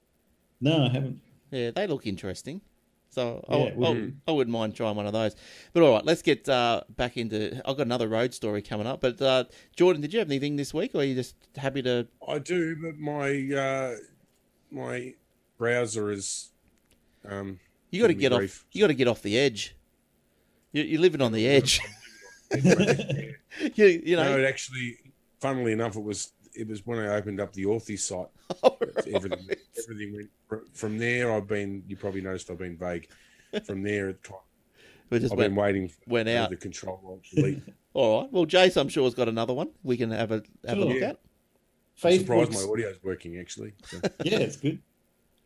No, I haven't. Yeah, they look interesting. So I wouldn't mind trying one of those. But all right, let's get back into... I've got another road story coming up. But Jordan, did you have anything this week, or are you just happy to... I do, but my browser is... you got to get off. You got to get off the edge. You're living on the edge. you know. No, it actually, funnily enough, it was when I opened up the Aussie site. Everything went from there. You probably noticed I've been vague. From there, I've been waiting for the control alt delete. All right. Well, Jace, I'm sure, has got another one we can have a look at. I'm surprised my audio's working, actually. So. Yeah, it's good.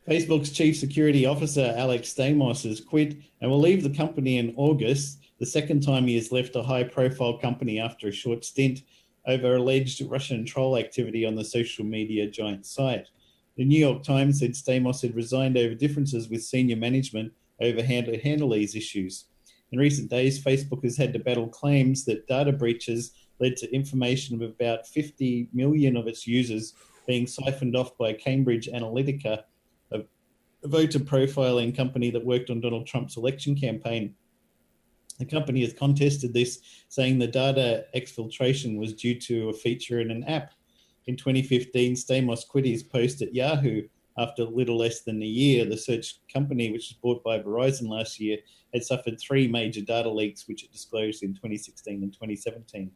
Facebook's chief security officer, Alex Stamos, has quit and will leave the company in August, the second time he has left a high-profile company after a short stint over alleged Russian troll activity on the social media giant site. The New York Times said Stamos had resigned over differences with senior management over how to handle these issues. In recent days, Facebook has had to battle claims that data breaches led to information of about 50 million of its users being siphoned off by Cambridge Analytica, a voter profiling company that worked on Donald Trump's election campaign. The company has contested this, saying the data exfiltration was due to a feature in an app. In 2015, Stamos quit his post at Yahoo after a little less than a year. The search company, which was bought by Verizon last year, had suffered 3 major data leaks, which it disclosed in 2016 and 2017.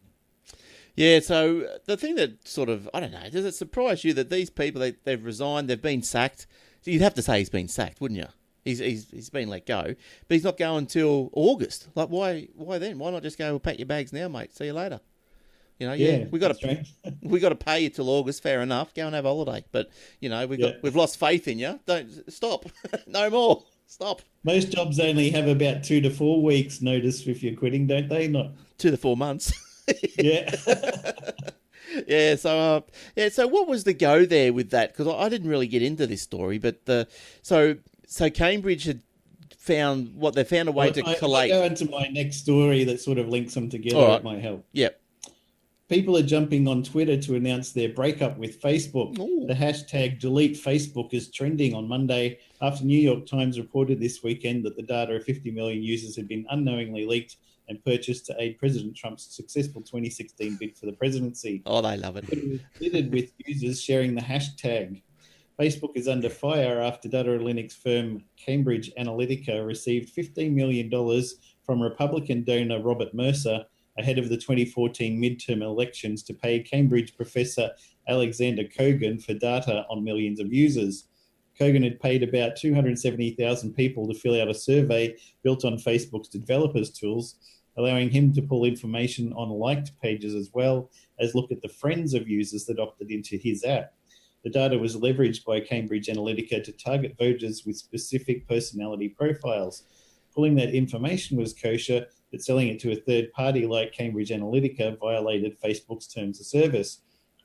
Yeah, so the thing that sort of, I don't know, does it surprise you that these people, they've resigned, they've been sacked? You'd have to say he's been sacked, wouldn't you? He's been let go, but he's not going till August. Like, why then? Why not just go, pack your bags now, mate? See you later. You know, we got to pay you till August. Fair enough. Go and have a holiday. But you know, we've lost faith in you. Don't stop. No more. Stop. Most jobs only have about 2 to 4 weeks notice if you're quitting, don't they? Not 2 to 4 months. Yeah. Yeah. So what was the go there with that? Because I didn't really get into this story, but so Cambridge had found a way to collate. I'll go into my next story that sort of links them together. Right. It might help. Yep. People are jumping on Twitter to announce their breakup with Facebook. Ooh. The hashtag delete Facebook is trending on Monday after New York Times reported this weekend that the data of 50 million users had been unknowingly leaked and purchased to aid President Trump's successful 2016 bid for the presidency. Oh, they love it. It was littered with users sharing the hashtag. Facebook is under fire after data analytics firm Cambridge Analytica received $15 million from Republican donor Robert Mercer ahead of the 2014 midterm elections to pay Cambridge professor Alexander Kogan for data on millions of users. Kogan had paid about 270,000 people to fill out a survey built on Facebook's developers tools, allowing him to pull information on liked pages as well as look at the friends of users that opted into his app. The data was leveraged by Cambridge Analytica to target voters with specific personality profiles. Pulling that information was kosher, but selling it to a third party like Cambridge Analytica violated Facebook's terms of service.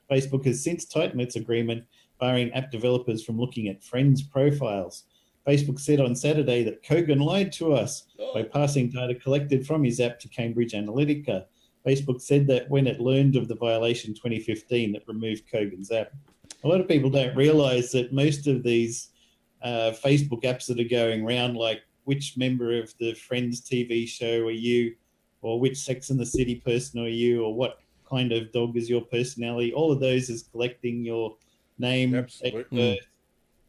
Facebook has since tightened its agreement, barring app developers from looking at friends' profiles. Facebook said on Saturday that Kogan lied to us by passing data collected from his app to Cambridge Analytica. Facebook said that when it learned of the violation in 2015, it removed Kogan's app. A lot of people don't realise that most of these Facebook apps that are going around, like which member of the Friends TV show are you, or which Sex and the City person are you, or what kind of dog is your personality, all of those is collecting your name, birth,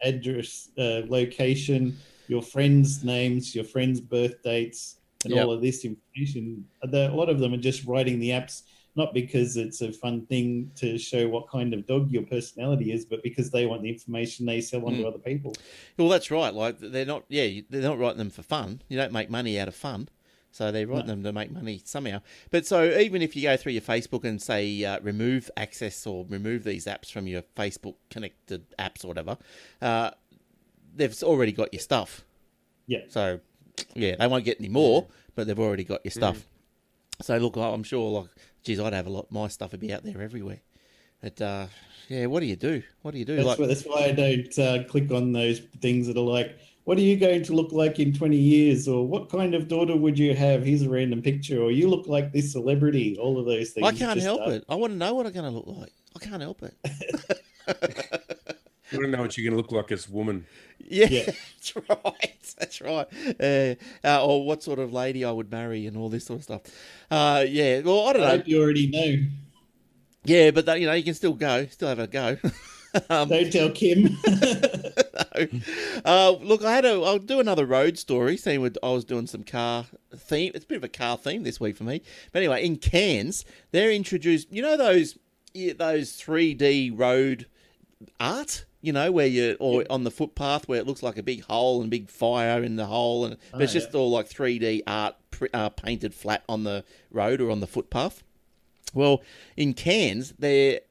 address, location, your friends' names, your friends' birth dates, and all of this information. A lot of them are just writing the apps not because it's a fun thing to show what kind of dog your personality is, but because they want the information they sell on to other people. Well, that's right. Like they're not writing them for fun. You don't make money out of fun. So they're writing them to make money somehow. But so even if you go through your Facebook and say remove access or remove these apps from your Facebook connected apps or whatever, they've already got your stuff. Yeah. So, yeah, they won't get any more, but they've already got your stuff. So look, I'm sure, like, geez, I'd have a lot. My stuff would be out there everywhere. But what do you do? What do you do? That's why I don't click on those things that are like, what are you going to look like in 20 years? Or what kind of daughter would you have? Here's a random picture. Or you look like this celebrity. All of those things. I can't help it. I want to know what I'm going to look like. I can't help it. You want to know what you're going to look like as a woman. Yeah, that's right. That's right. Or what sort of lady I would marry and all this sort of stuff. Well, I don't know. I hope you already know. Yeah, but you can still still have a go. Don't tell Kim. No. Look, I'll do another road story. Seeing what I was doing some car theme. It's a bit of a car theme this week for me. But anyway, in Cairns, they're introduced. You know those 3D road art. Where on the footpath where it looks like a big hole and big fire in the hole, but it's just all like 3D art painted flat on the road or on the footpath. Well, in Cairns, they're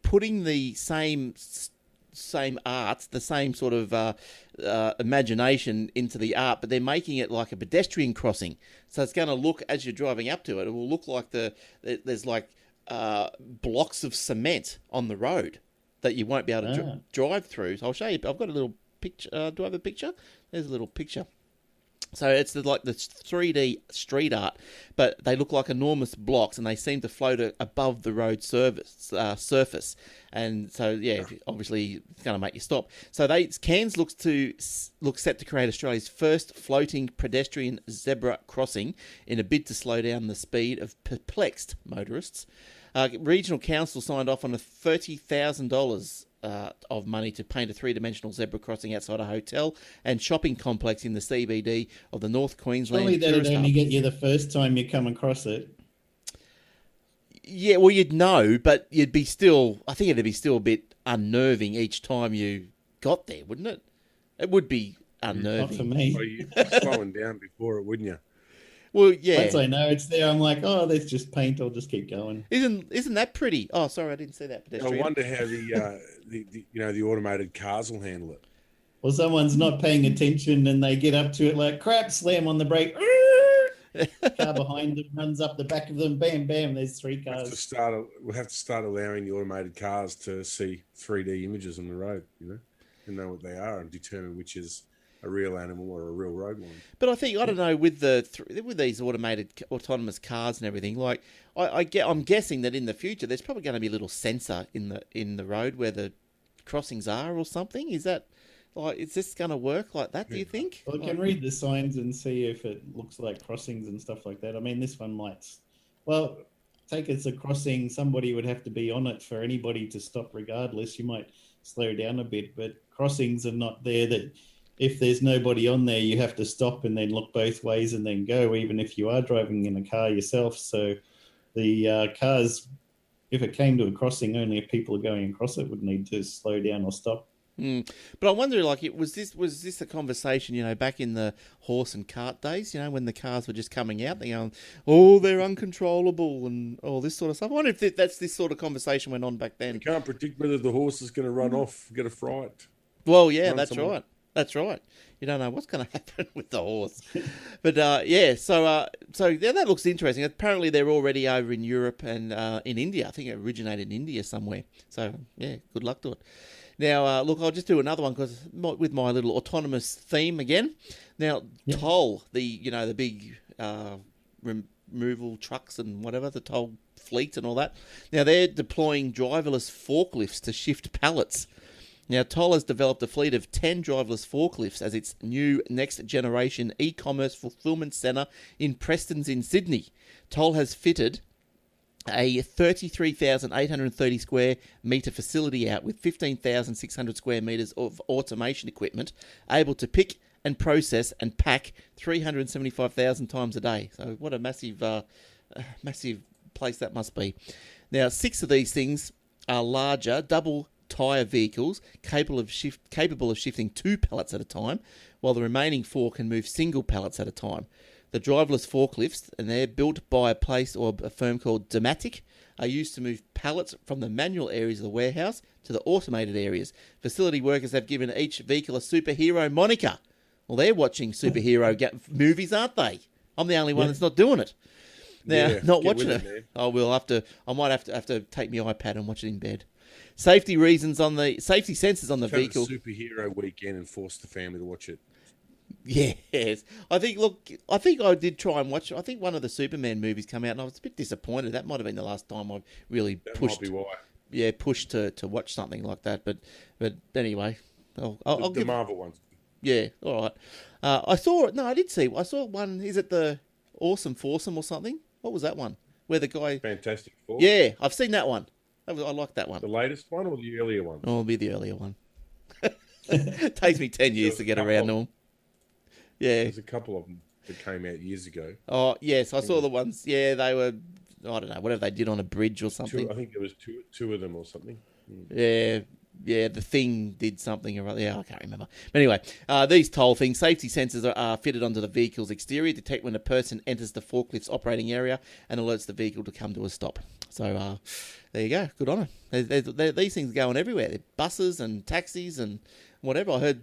putting the same art, the same sort of imagination into the art, but they're making it like a pedestrian crossing. So it's going to look, as you're driving up to it, it will look like there's like blocks of cement on the road that you won't be able to drive through. So I'll show you. I've got a little picture. Do I have a picture? There's a little picture. So it's like the 3D street art, but they look like enormous blocks, and they seem to float above the road surface. And so, obviously, it's going to make you stop. So Cairns looks set to create Australia's first floating pedestrian zebra crossing in a bid to slow down the speed of perplexed motorists. Regional Council signed off on a $30,000 of money to paint a three-dimensional zebra crossing outside a hotel and shopping complex in the CBD of the North Queensland. Surely that'd only get you the first time you come across it. Yeah, well, you'd know, but I think it'd be still a bit unnerving each time you got there, wouldn't it? It would be unnerving. Not for me. Well, you'd be slowing down before it, wouldn't you? Well, yeah. Once I know it's there, I'm like, oh, that's just paint. I'll just keep going. Isn't that pretty? Oh, sorry, I didn't see that pedestrian. I wonder how the automated cars will handle it. Or someone's not paying attention and they get up to it like, crap, slam on the brake. Car behind them runs up the back of them. Bam, bam. There's three cars. We'll have to start allowing the automated cars to see 3D images on the road, and know what they are and determine which is a real animal or a real road one. But I think, I don't know, with these automated autonomous cars and everything, like I'm guessing that in the future there's probably going to be a little sensor in the road where the crossings are or something. Is this going to work like that, do you think? Well, I can read the signs and see if it looks like crossings and stuff like that. I mean, this one might... Well, take it as a crossing, somebody would have to be on it for anybody to stop regardless. You might slow down a bit, but crossings are not there that... If there's nobody on there, you have to stop and then look both ways and then go, even if you are driving in a car yourself. So the cars, if it came to a crossing, only if people are going across it would need to slow down or stop. But I wonder, was this a conversation, back in the horse and cart days, when the cars were just coming out, they're going, oh, they're uncontrollable and all this sort of stuff. I wonder if that's this sort of conversation went on back then. You can't predict whether the horse is going to run off, get a fright. Well, yeah, that's right. That's right. You don't know what's going to happen with the horse. But, so that looks interesting. Apparently they're already over in Europe and in India. I think it originated in India somewhere. So, yeah, good luck to it. Now, look, I'll just do another one because with my little autonomous theme again. Now, Toll, the big removal trucks and whatever, the Toll fleet and all that. Now, they're deploying driverless forklifts to shift pallets. Now, Toll has developed a fleet of 10 driverless forklifts as its new next-generation e-commerce fulfillment centre in Prestons in Sydney. Toll has fitted a 33,830 square metre facility out with 15,600 square metres of automation equipment able to pick and process and pack 375,000 times a day. So what a massive place that must be. Now, 6 of these things are larger, double tyre vehicles capable of shifting 2 pallets at a time, while the remaining 4 can move single pallets at a time. The driverless forklifts, and they're built by a firm called Dematic, are used to move pallets from the manual areas of the warehouse to the automated areas. Facility workers have given each vehicle a superhero moniker. Well, they're watching superhero movies, aren't they? I'm the only one that's not doing it. Now, not watching it. I might have to take my iPad and watch it in bed. Safety sensors on the vehicle. Have a superhero weekend and force the family to watch it. Yes. I think I did try and watch. I think one of the Superman movies come out, and I was a bit disappointed. That might have been the last time I've really pushed. That might be why. Yeah, pushed to watch something like that. But anyway, I'll the Marvel ones. Yeah, all right. I saw one. Is it the Awesome Foursome or something? What was that one? Where the guy... Fantastic Four? Yeah, I've seen that one. I like that one. The latest one or the earlier one? Oh, it'll be the earlier one. It takes me 10 years to get around to them. Yeah. There's a couple of them that came out years ago. Oh, yes, I saw the ones. Yeah, they were, I don't know, whatever they did on a bridge or something. I think there was two of them or something. Yeah, the Thing did something or other. Yeah, I can't remember. But anyway, these Toll things, safety sensors are fitted onto the vehicle's exterior, detect when a person enters the forklift's operating area, and alerts the vehicle to come to a stop. So there you go. Good on them. These things going everywhere. They're buses and taxis and whatever. I heard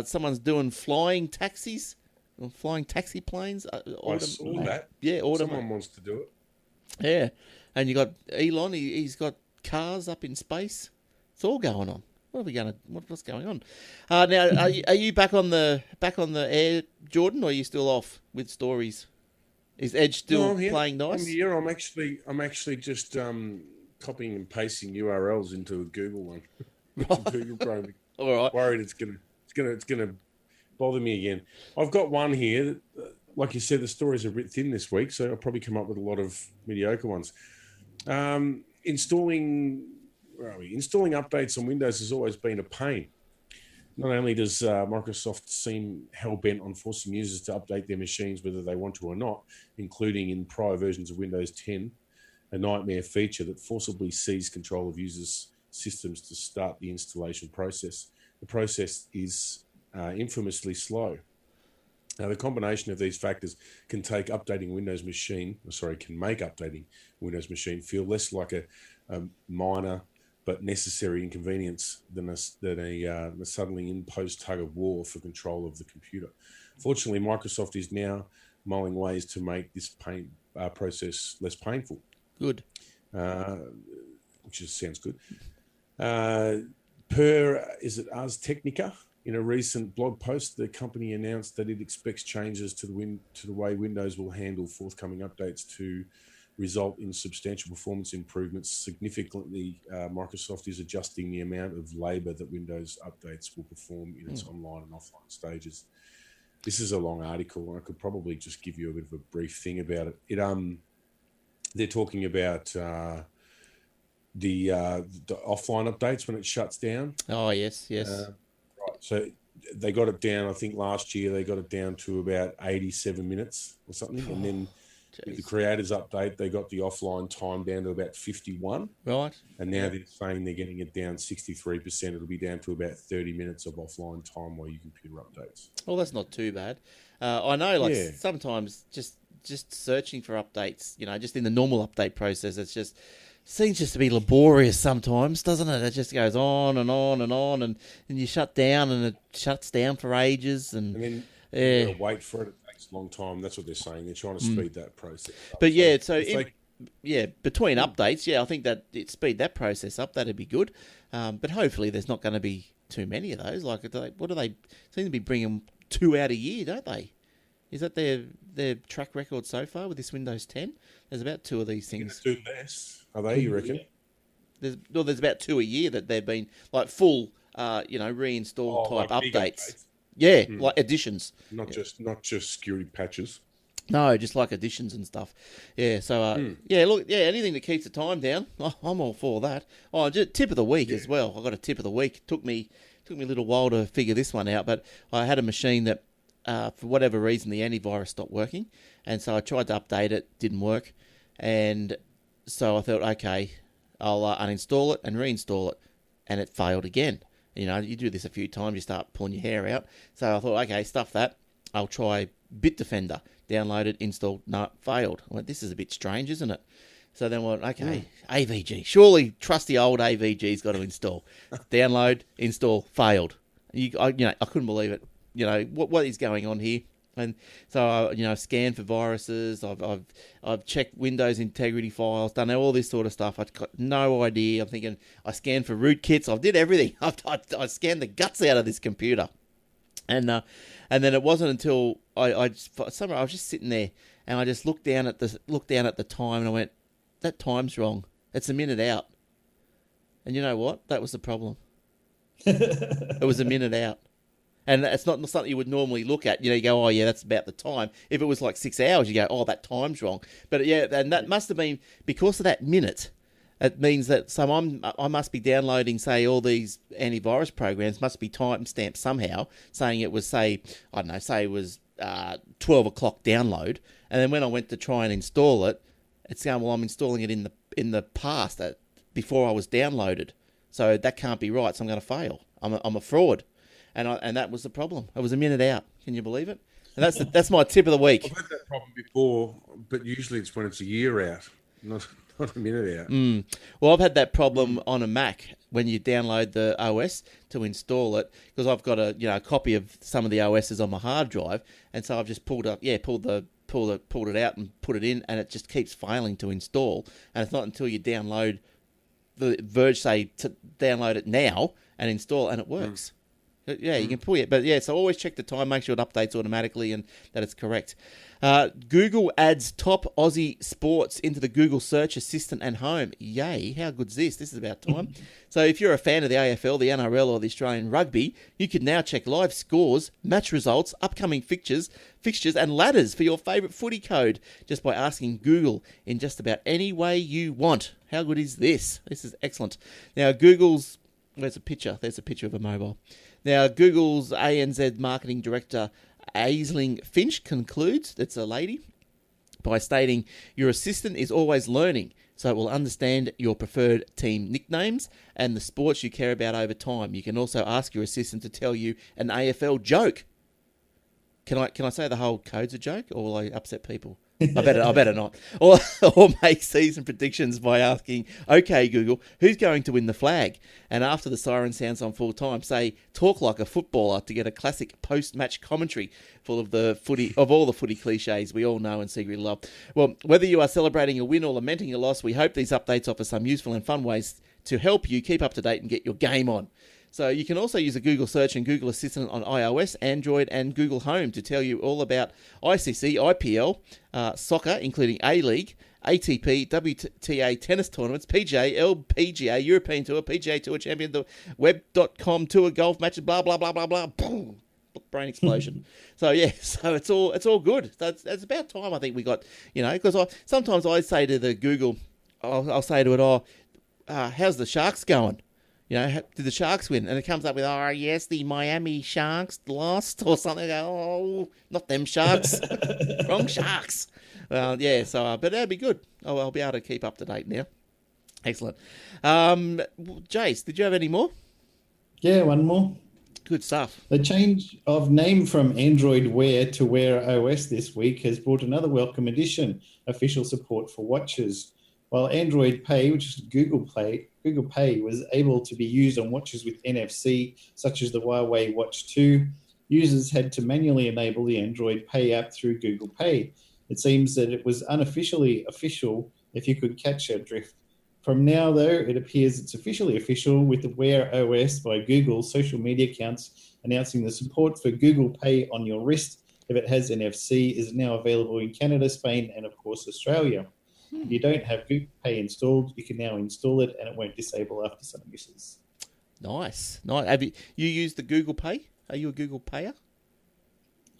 someone's doing flying taxis, or flying taxi planes. I saw that. Yeah, someone wants to do it. Yeah, and you got Elon. He's got cars up in space. It's all going on. What's going on? Now, are you back on the air, Jordan, or are you still off with stories? Is Edge still playing nice? I'm here. I'm actually just copying and pasting URLs into a Google one. Google Chrome. All right. Worried it's gonna bother me again. I've got one here. Like you said, the stories are a bit thin this week, so I'll probably come up with a lot of mediocre ones. Installing updates on Windows has always been a pain. Not only does Microsoft seem hell-bent on forcing users to update their machines whether they want to or not, including in prior versions of Windows 10, a nightmare feature that forcibly seized control of users' systems to start the installation process. The process is infamously slow. Now, the combination of these factors can make updating Windows machine feel less like a minor but necessary inconvenience than a suddenly imposed tug of war for control of the computer. Fortunately, Microsoft is now mulling ways to make this process less painful. Good. Which sounds good. Per Ars Technica, in a recent blog post, the company announced that it expects changes to the way Windows will handle forthcoming updates to result in substantial performance improvements. Significantly, Microsoft is adjusting the amount of labour that Windows updates will perform in its online and offline stages. This is a long article, and I could probably just give you a bit of a brief thing about it. They're talking about the offline updates when it shuts down. Oh, yes. Right. So they got it down, I think last year they got it down to about 87 minutes or something. And then with the creators update, they got the offline time down to about 51. Right. And now they're saying they're getting it down 63%. It'll be down to about 30 minutes of offline time while your computer updates. Well, that's not too bad. I know, sometimes just searching for updates, just in the normal update process, it's just seems just to be laborious sometimes, doesn't it? It just goes on and on and on, and you shut down, and it shuts down for ages, and then you gotta wait for it. It takes a long time. That's what they're saying. They're trying to speed that process up. But between updates, I think that it speed that process up. That'd be good. But hopefully, there's not going to be too many of those. Like, what do they seem to be bringing 2 out a year, don't they? Is that their track record so far with this Windows 10? There's about 2 of these things. Do less, are they? You reckon? There's about 2 a year that they've been like full, reinstall type like updates. Yeah, like additions. Not just security patches. No, just like additions and stuff. Yeah, so, anything that keeps the time down, I'm all for that. Oh, just tip of the week as well. I got a tip of the week. Took me a little while to figure this one out, but I had a machine that, for whatever reason, the antivirus stopped working, and so I tried to update it, didn't work, and so I thought, okay, I'll uninstall it and reinstall it, and it failed again. You do this a few times, you start pulling your hair out. So I thought, okay, stuff that. I'll try Bitdefender. Downloaded, installed, no, failed. I went, this is a bit strange, isn't it? So then I went, okay, AVG. Surely trusty old AVG's got to install. Download, install, failed. I couldn't believe it. What is going on here? And so I scanned for viruses. I've checked Windows integrity files, done all this sort of stuff. I've got no idea. I'm thinking I scanned for rootkits. I did everything. I scanned the guts out of this computer, and then it wasn't until I was just sitting there and I just looked down at the time and I went, that time's wrong. It's a minute out. And you know what? That was the problem. It was a minute out. And it's not something you would normally look at. You go, oh, yeah, that's about the time. If it was like 6 hours, you go, oh, that time's wrong. But, and that must have been, because of that minute, it means that I must be downloading, say, all these antivirus programs must be time-stamped somehow, saying it was, say it was 12 o'clock download. And then when I went to try and install it, it's saying, well, I'm installing it in the past, before I was downloaded. So that can't be right, so I'm going to fail. I'm a fraud. And that was the problem. It was a minute out. Can you believe it? And that's my tip of the week. I've had that problem before, but usually it's when it's a year out, not a minute out. Well, I've had that problem on a Mac when you download the OS to install it, because I've got a copy of some of the OSs on my hard drive, and so I've just pulled it out and put it in, and it just keeps failing to install. And it's not until you download the Verge, say, to download it now and install, and it works. Yeah, you can pull it. But so always check the time, make sure it updates automatically and that it's correct. Google adds top Aussie sports into the Google Search Assistant and Home. Yay, how good's this? This is about time. So if you're a fan of the AFL, the NRL or the Australian rugby, you can now check live scores, match results, upcoming fixtures and ladders for your favourite footy code just by asking Google in just about any way you want. How good is this? This is excellent. Now, Google's... There's a picture of a mobile. Now, Google's ANZ Marketing Director, Aisling Finch, concludes, that's a lady, by stating, your assistant is always learning, so it will understand your preferred team nicknames and the sports you care about over time. You can also ask your assistant to tell you an AFL joke. Can I say the whole code's a joke, or will I upset people? I better not. Or make season predictions by asking, okay, Google, who's going to win the flag? And after the siren sounds on full time, say, talk like a footballer to get a classic post-match commentary full of all the footy cliches we all know and secretly love. Well, whether you are celebrating a win or lamenting a loss, we hope these updates offer some useful and fun ways to help you keep up to date and get your game on. So you can also use a Google Search and Google Assistant on iOS, Android, and Google Home to tell you all about ICC, IPL, soccer, including A-League, ATP, WTA tennis tournaments, PGA, LPGA, European Tour, PGA Tour Champion, the Web.com Tour golf matches, blah, blah, blah, blah, blah. Boom. Brain explosion. So it's all good. So it's about time, I think, we got, because sometimes I say to the Google, I'll say to it, how's the Sharks going? Did the Sharks win? And it comes up with, yes, the Miami Sharks lost or something. I go, oh, not them Sharks. Wrong Sharks. But that'd be good. I'll be able to keep up to date now. Excellent. Jace, did you have any more? Yeah, one more. Good stuff. The change of name from Android Wear to Wear OS this week has brought another welcome addition, official support for watches. While Android Pay, which is Google Pay was able to be used on watches with NFC, such as the Huawei Watch 2, users had to manually enable the Android Pay app through Google Pay. It seems that it was unofficially official if you could catch our drift. From now, though, it appears it's officially official with the Wear OS by Google's social media accounts announcing the support for Google Pay on your wrist if it has NFC is now available in Canada, Spain, and of course Australia. If you don't have Google Pay installed, you can now install it and it won't disable after some uses. Nice. Have you used the Google Pay? Are you a Google Payer?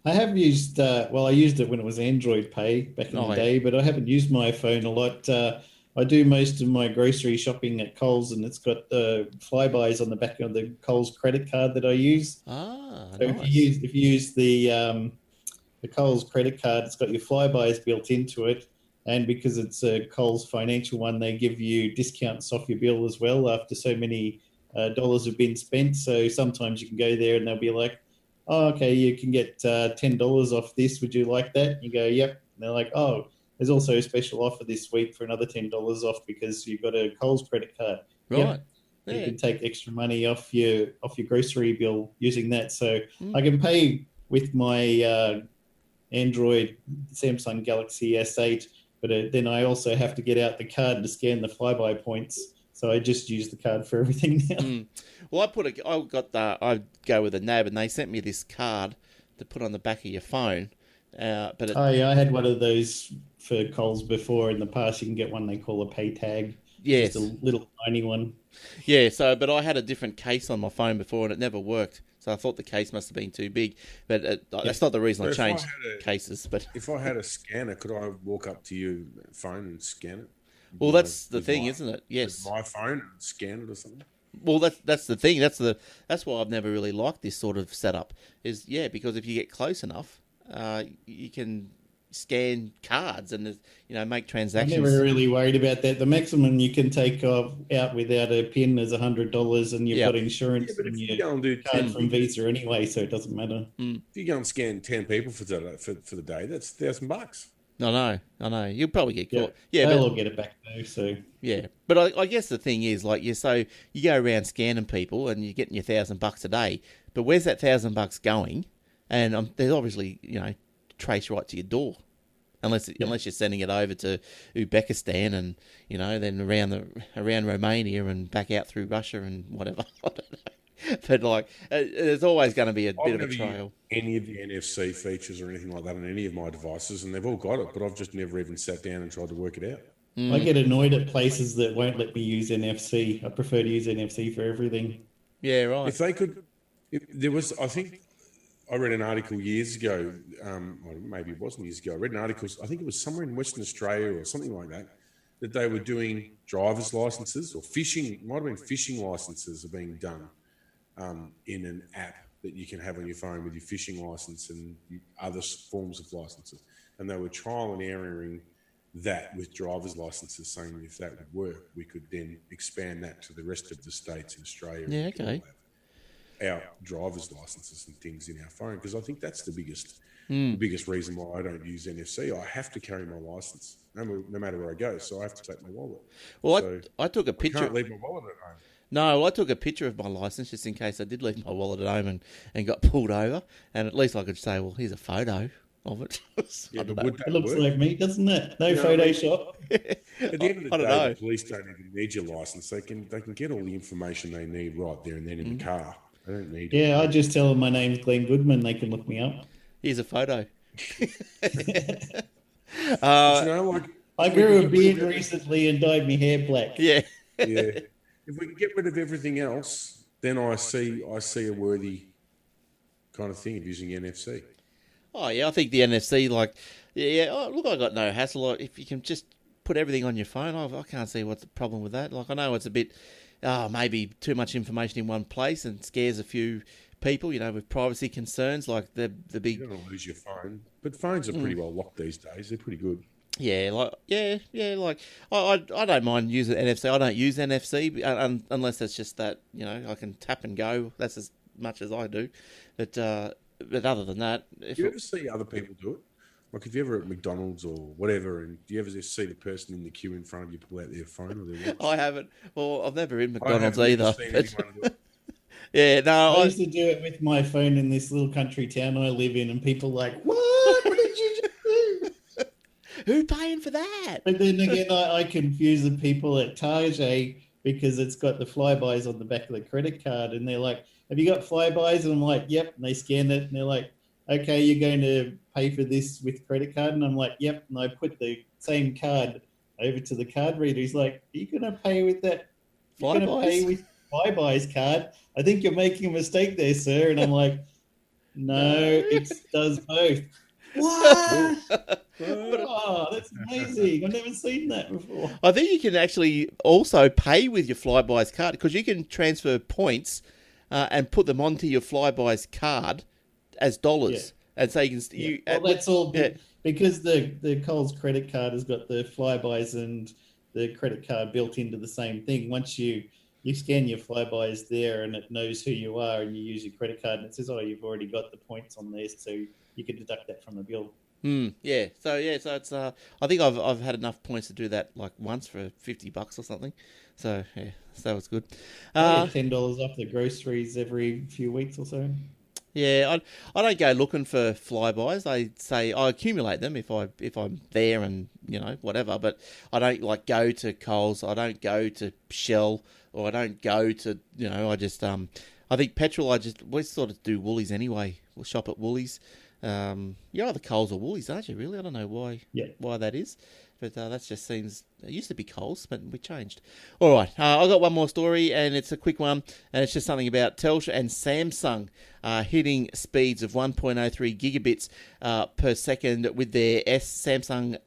I have used, I used it when it was Android Pay back in the day, but I haven't used my phone a lot. I do most of my grocery shopping at Coles, and it's got flybys on the back of the Coles credit card that I use. So nice. If you use the Coles credit card, it's got your flybys built into it, and because it's a Coles financial one, they give you discounts off your bill as well after so many dollars have been spent. So sometimes you can go there and they'll be like, "Oh, okay, you can get $10 off this. Would you like that?" You go, "Yep." And they're like, "Oh, there's also a special offer this week for another $10 off because you've got a Coles credit card." Right. Yep. Yeah. You can take extra money off your grocery bill using that. So I can pay with my Android Samsung Galaxy S8, but then I also have to get out the card to scan the flyby points. So I just use the card for everything now. Well, I go with a NAB, and they sent me this card to put on the back of your phone. I had one of those for Coles before in the past. You can get one they call a pay tag. Yes. Just a little tiny one. Yeah, but I had a different case on my phone before, and it never worked. So I thought the case must have been too big. But that's not the reason I changed cases. But if I had a scanner, could I walk up to your phone and scan it? Well, that's the thing, isn't it? Yes. With my phone and scan it or something? Well, that's the thing. That's why I've never really liked this sort of setup. Because if you get close enough, you can scan cards and make transactions. I'm never really worried about that. The maximum you can take out without a PIN is $100, and you've got insurance and your card from Visa anyway, so it doesn't matter. If you go and scan 10 people for the day, that's $1,000. I know. You'll probably get caught. They'll all get it back though. So yeah, but I guess the thing is, like, you go around scanning people and you're getting your $1,000 a day, but where's that $1,000 going? And there's obviously trace right to your door, unless you're sending it over to Uzbekistan and then around Romania and back out through Russia and whatever. I don't know. But there's always going to be a bit of a trail. Any of the NFC features or anything like that on any of my devices, and they've all got it, but I've just never even sat down and tried to work it out. I get annoyed at places that won't let me use NFC. I prefer to use NFC for everything. Yeah, right. If they could, I think I read an article years ago, or maybe it wasn't years ago. I read an article, I think it was somewhere in Western Australia or something like that they were doing driver's licenses or fishing, might have been fishing licenses are being done. In an app that you can have on your phone with your fishing license and other forms of licenses. And they were trial and erroring that with driver's licenses, saying if that would work, we could then expand that to the rest of the states in Australia. Yeah, okay. Our driver's licenses and things in our phone, because I think that's the biggest reason why I don't use NFC. I have to carry my license no matter where I go, so I have to take my wallet. Well, I took a picture. I can't leave my wallet at home. No, I took a picture of my license just in case I did leave my wallet at home and got pulled over, and at least I could say, well, here's a photo of it. It looks like me, doesn't it? No Photoshop. At the end of the day, the police don't even need your license. They can get all the information they need right there and then in the car. They don't need it. I just tell them my name's Glenn Goodman. They can look me up. Here's a photo. I grew a beard recently and dyed my hair black. Yeah. Yeah. If we can get rid of everything else, then I see a worthy kind of thing of using NFC. Oh yeah, I think the NFC, I got no hassle. If you can just put everything on your phone, I can't see what's the problem with that. Like, I know it's a bit, maybe too much information in one place and scares a few people, with privacy concerns, like the big. You don't want to lose your phone, but phones are pretty well locked these days. They're pretty good. Yeah, I don't mind using NFC. I don't use NFC unless it's just that I can tap and go. That's as much as I do. But other than that, do you ever see other people do it? Like if you're ever at McDonald's or whatever, and do you ever just see the person in the queue in front of you pull out their phone or their watch? I haven't. Well, I've never in McDonald's either. Yeah, no. I used to do it with my phone in this little country town I live in, and people are like, what? What did you just do? Who paying for that? But then again, I confuse the people at Target because it's got the flybys on the back of the credit card, and they're like, "Have you got flybys?" And I'm like, "Yep." And they scan it, and they're like, "Okay, you're going to pay for this with credit card?" And I'm like, "Yep." And I put the same card over to the card reader. He's like, "Are you going to pay with that? You're going to pay with flybys card? I think you're making a mistake there, sir." And I'm like, "No, it does both." What? Oh, that's amazing. I've never seen that before. I think you can actually also pay with your Flybuys card because you can transfer points and put them onto your Flybuys card as dollars. Yeah. And so you can... Well, that's all because the Coles credit card has got the Flybuys and the credit card built into the same thing. Once you scan your Flybuys there and it knows who you are and you use your credit card and it says, "Oh, you've already got the points on there," so you can deduct that from the bill. Yeah. So it's I think I've had enough points to do that like once for $50 or something. So yeah, so it's good. $10 off the groceries every few weeks or so. Yeah, I don't go looking for flybys. I say I accumulate them if I'm there and whatever. But I don't like go to Coles. I don't go to Shell, or I don't go to I just I think petrol. We sort of do Woolies anyway. We'll shop at Woolies. You're either Coles or Woolies, aren't you? Really, I don't know why that is, but that just seems. It used to be Coles, but we changed. All right, I've got one more story, and it's a quick one, and it's just something about Telstra and Samsung hitting speeds of 1.03 gigabits per second with their Samsung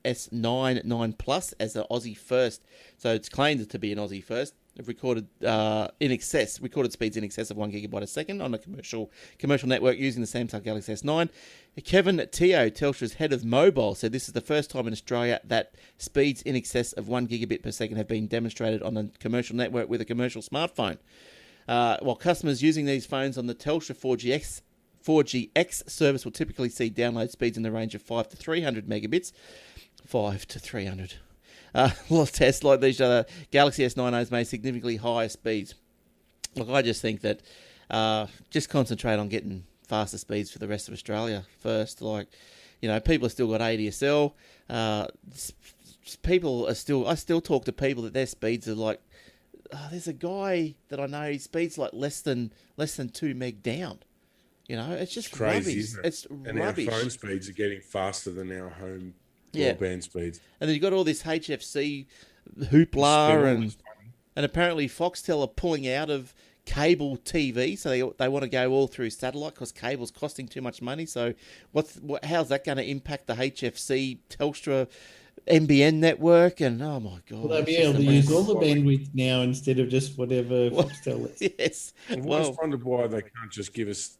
S9 9 Plus as an Aussie first. So it's claimed to be an Aussie first. Have recorded speeds in excess of 1 gigabyte a second on a commercial network using the Samsung Galaxy S9. Kevin Teo, Telstra's head of mobile, said this is the first time in Australia that speeds in excess of 1 gigabit per second have been demonstrated on a commercial network with a commercial smartphone. While customers using these phones on the Telstra 4GX service will typically see download speeds in the range of 5 to 300 megabits. 5 to 300. Tests like these Galaxy S9s made significantly higher speeds. Look, I just think that just concentrate on getting faster speeds for the rest of Australia first. Like, people have still got ADSL. People are still. I still talk to people that their speeds are like. There's a guy that I know. His speed's like less than 2 meg down. It's just crazy, rubbish. Isn't it? It's and rubbish. Our phone speeds are getting faster than our home broadband speeds. And then you've got all this HFC hoopla and apparently Foxtel are pulling out of cable TV, so they want to go all through satellite because cable's costing too much money. So how's that going to impact the HFC Telstra NBN network? And oh my god, well, they'll be able to use all the bandwidth now instead of just whatever Foxtel is. Yes. I've always wondered why they can't just give us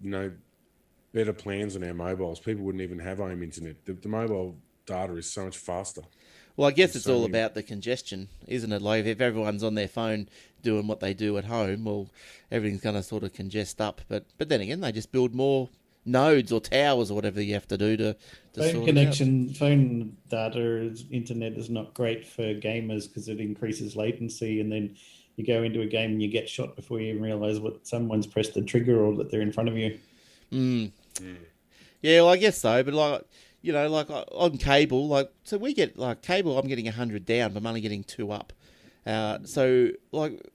better plans on our mobiles. People wouldn't even have home internet. The mobile data is so much faster. Well, I guess it's all about the congestion, isn't it? Like, if everyone's on their phone doing what they do at home, well, everything's going to sort of congest up. But then again, they just build more nodes or towers or whatever you have to do to phone connection. Phone data, internet is not great for gamers because it increases latency, and then you go into a game and you get shot before you even realise someone's pressed the trigger or that they're in front of you. Yeah, well, I guess so, but like on cable, so we get cable. I'm getting 100 down, but I'm only getting 2 up. So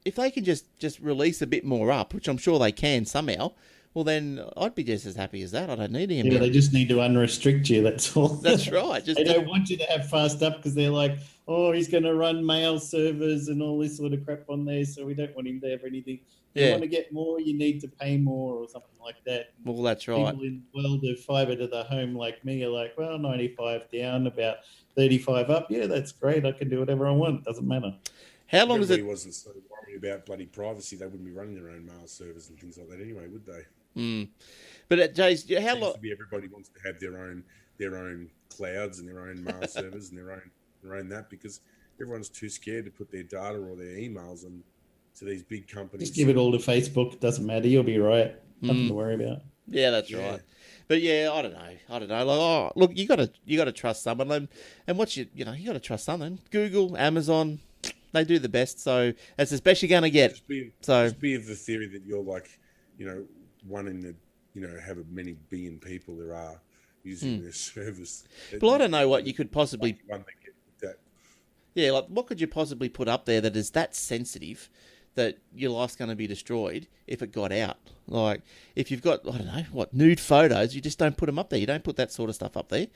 if they can just release a bit more up, which I'm sure they can somehow, well then I'd be just as happy as that. I don't need him. Yeah, they just need to unrestrict you. That's all. That's right. They don't want you to have fast up because they're like, oh, he's going to run mail servers and all this sort of crap on there, so we don't want him to have anything. If you want to get more, you need to pay more or something like that. Well, that's right. People in the world of fibre to the home like me are like, well, 95 down, about 35 up. Yeah, that's great. I can do whatever I want. Doesn't matter. How long is it? Everybody wasn't so worried about bloody privacy. They wouldn't be running their own mail servers and things like that anyway, would they? But Jays, how long? Everybody wants to have their own clouds and their own mail servers and their own that, because everyone's too scared to put their data or their emails on to these big companies. Just give it all to Facebook. It doesn't matter. You'll be right. Nothing to worry about. Yeah, that's right. But yeah, I don't know. Like, look, you got to trust someone, and what you got to trust something. Google, Amazon, they do the best. So that's the best you're going to get. Just be of the theory that you're like, one in the, however many billion people there are using their service. But I don't know what you could possibly... One they get with that. Yeah, like what could you possibly put up there that is that sensitive that your life's going to be destroyed if it got out? Like, if you've got, I don't know, what, nude photos, you just don't put them up there. You don't put that sort of stuff up there.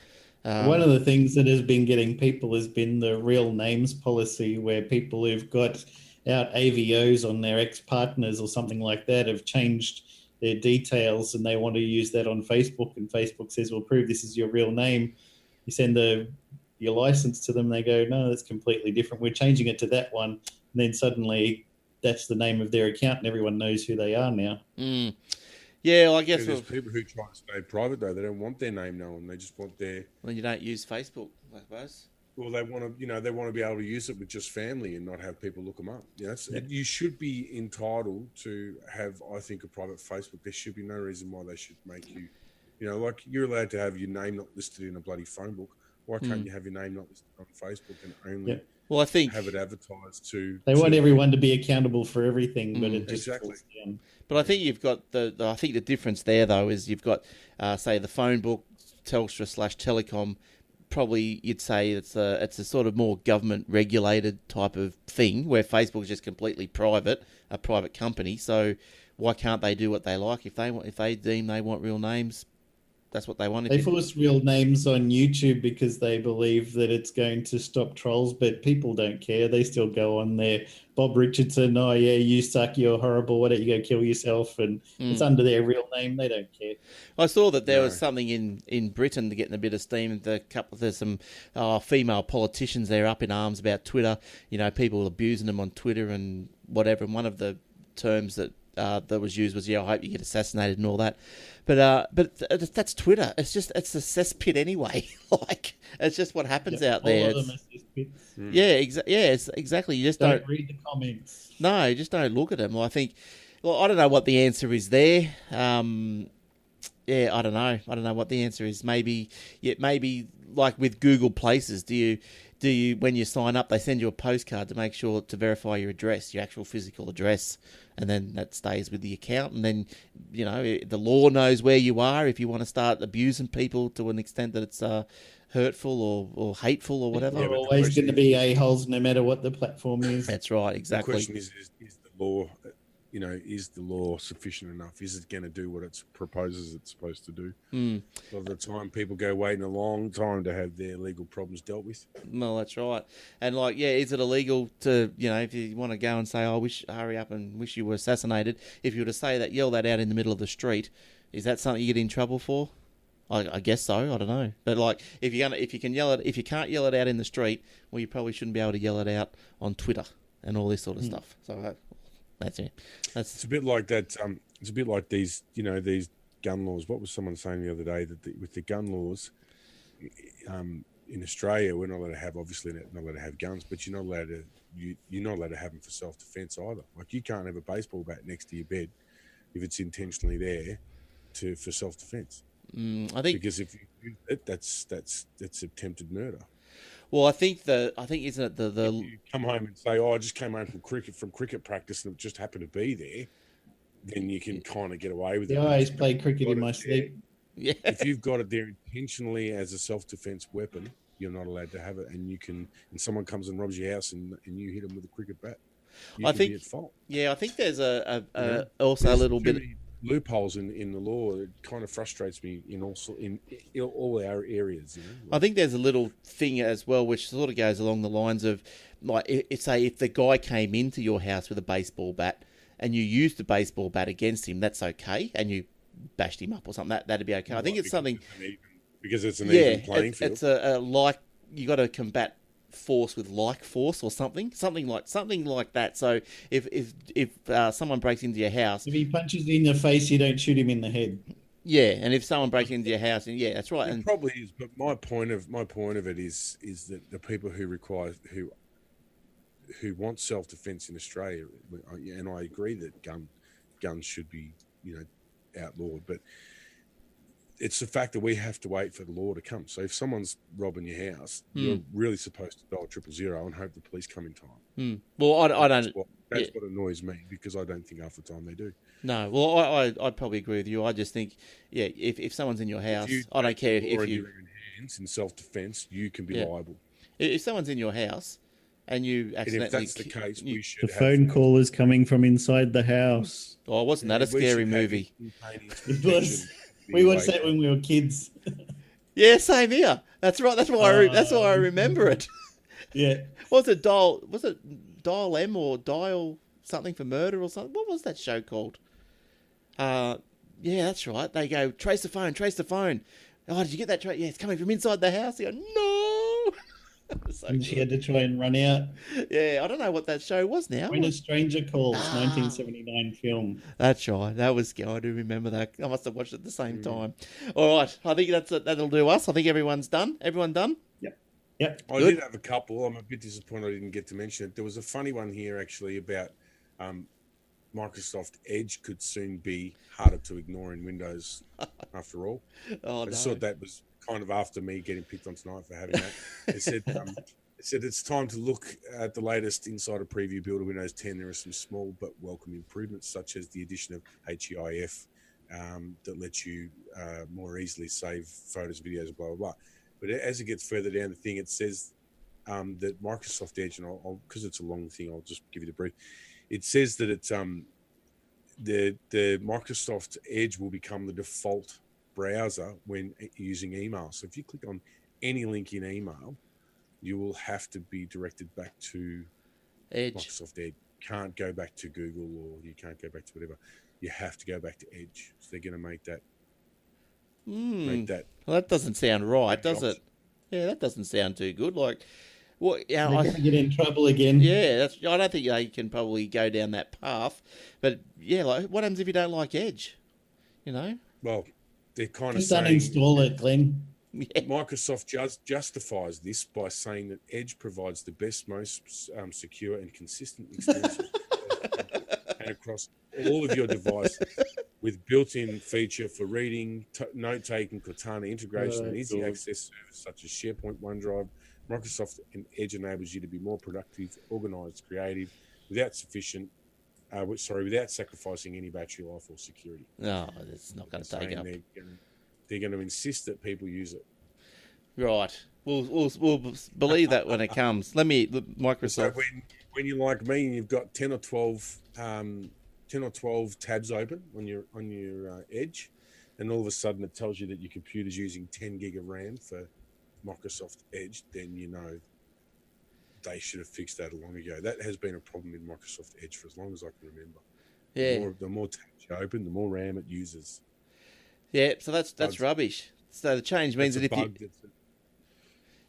One of the things that has been getting people has been the real names policy, where people who've got out AVOs on their ex-partners or something like that have changed their details and they want to use that on Facebook, and Facebook says, well, prove this is your real name. You send your license to them, they go, no, that's completely different. We're changing it to that one. And then suddenly that's the name of their account and everyone knows who they are now. Mm. Yeah, well, I guess... There's people who try to stay private, though. They don't want their name known. They just want their... Well, you don't use Facebook, I suppose. Well, they want to, they want to be able to use it with just family and not have people look them up. You should be entitled to have, I think, a private Facebook. There should be no reason why they should make you, like you're allowed to have your name not listed in a bloody phone book. Why can't you have your name not listed on Facebook and only well, I think have it advertised to... They want everyone to be accountable for everything, but it just falls down. But I think you've got I think the difference there, though, is you've got, say, the phone book, Telstra/Telecom. Probably you'd say it's a sort of more government regulated type of thing, where Facebook is just completely private, a private company. So why can't they do what they like? If they deem they want real names, that's what they want. They force real names on YouTube because they believe that it's going to stop trolls, but people don't care. They still go on there. Bob Richardson, oh yeah, you suck, you're horrible, why don't you go kill yourself? And it's under their real name. They don't care. I saw that there was something in Britain to getting a bit of steam. There's some female politicians there up in arms about Twitter. People abusing them on Twitter and whatever. And one of the terms that was used was, I hope you get assassinated and all that. But that's Twitter. It's a cesspit anyway. Like, it's just what happens out there. All of them are cesspits. Yeah, exactly. You just don't read the comments. No, you just don't look at them. Well, I don't know what the answer is there. I don't know. I don't know what the answer is. Maybe like with Google Places, do you when you sign up, they send you a postcard to make sure to verify your address, your actual physical address, and then that stays with the account. And then, the law knows where you are if you want to start abusing people to an extent that it's hurtful or hateful or whatever. They're always going to be a-holes no matter what the platform is. That's right, exactly. The question is the law... is the law sufficient enough? Is it going to do what it proposes it's supposed to do? A lot of the time, people go waiting a long time to have their legal problems dealt with. Well, that's right. And is it illegal to, if you want to go and say, hurry up and wish you were assassinated, if you were to say that, yell that out in the middle of the street, is that something you get in trouble for? I guess so. I don't know. But if you can't yell it out in the street, well, you probably shouldn't be able to yell it out on Twitter and all this sort of stuff. So. That's it. It's a bit like that. It's a bit like these gun laws. What was someone saying the other day that with the gun laws in Australia, we're not allowed to have, obviously not allowed to have guns, but you're not allowed to have them for self-defense either. Like, you can't have a baseball bat next to your bed if it's intentionally there for self-defense. I think because if you do it, that's attempted murder. Well, I think isn't it the if you come home and say, I just came home from cricket practice and it just happened to be there, then you can kind of get away with it. I always play cricket in my sleep. Yeah. If you've got it there intentionally as a self-defense weapon, you're not allowed to have it, and someone comes and robs your house and you hit them with a cricket bat, you can be at fault. Yeah, I think there's also a little bit loopholes in the law. It kind of frustrates me in all our areas. I think there's a little thing as well which sort of goes along the lines of, like, if the guy came into your house with a baseball bat and you used the baseball bat against him, that's okay, and you bashed him up or something, that'd be okay. I think it's something because it's an even playing field. It's you got to combat force with like force or something like that. So if someone breaks into your house, if he punches you in the face, you don't shoot him in the head. Yeah, and if someone breaks into your house, and that's right. It probably is, but my point of it is that the people who want self-defense in Australia, and I agree that guns should be outlawed, but it's the fact that we have to wait for the law to come. So if someone's robbing your house, you're really supposed to dial 000 and hope the police come in time. Well, I don't. That's what annoys me, because I don't think half the time they do. No, well, I'd probably agree with you. I just think, if someone's in your house, I don't care if you... in your own hands in self-defense, you can be liable. If someone's in your house and you accidentally... And if that's the case, we should The phone call is coming from inside the house. Oh, wasn't that a scary movie? It was. We watched that when we were kids. Yeah, same here. That's right. That's why I remember it. Yeah. Was it Dial M or Dial something for murder or something? What was that show called? Yeah, that's right. They go, trace the phone. Oh, did you get that? Yeah, it's coming from inside the house. You go, no. So And she had to try and run out. Yeah, I don't know what that show was now. When a Stranger Calls, 1979 film. That's right. That was. I do remember that. I must have watched it at the same time. All right. I think that'll do us. I think everyone's done. Everyone done? Yep. I did have a couple. I'm a bit disappointed I didn't get to mention it. There was a funny one here, actually, about Microsoft Edge could soon be harder to ignore in Windows after all. Oh, I just thought that was kind of after me getting picked on tonight for having that. It said it's time to look at the latest Insider Preview build of Windows 10. There are some small but welcome improvements, such as the addition of HEIF that lets you more easily save photos, videos, blah, blah, blah. But as it gets further down the thing, it says that Microsoft Edge, and I'll because it's a long thing, I'll just give you the brief. It says that it's the Microsoft Edge will become the default browser when using email. So if you click on any link in email, you will have to be directed back to Edge. Microsoft Edge. You can't go back to Google, or you can't go back to whatever. You have to go back to Edge. So they're going to make that. Well, that doesn't sound right, does it? Yeah, that doesn't sound too good. Like, what? They're going to get in trouble again. Yeah, I don't think they can probably go down that path. But yeah, like, what happens if you don't like Edge? You know? Well, they're kind of Just saying uninstall it, Glenn. Yeah. Microsoft justifies this by saying that Edge provides the best, most secure and consistent experience and across all of your devices, with built-in feature for reading, note-taking, Cortana integration, and easy access service such as SharePoint, OneDrive. Microsoft Edge enables you to be more productive, organized, creative, without sacrificing any battery life or security. No, it's not going to take up. They're going to insist that people use it. Right. We'll believe that when it comes. Microsoft. So when you're like me and you've got 10 or 12 tabs open on your Edge, and all of a sudden it tells you that your computer's using 10 gig of RAM for Microsoft Edge, then you know they should have fixed that long ago. That has been a problem in Microsoft Edge for as long as I can remember. Yeah. The more tabs you open, the more RAM it uses. Yeah, so that's rubbish. So the change means that if you...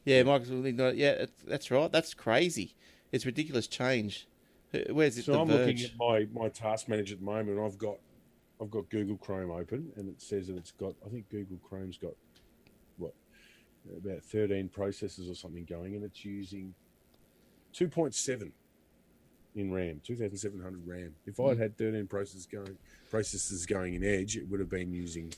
Yeah, Microsoft... Yeah, that's right. That's crazy. It's ridiculous change. Where's it? So I'm looking at my task manager at the moment, and I've got Google Chrome open, and it says that it's got, I think Google Chrome's got, about 13 processors or something going, and it's using 2.7 in RAM, 2,700 RAM. If I'd had 13 processors going in Edge, it would have been using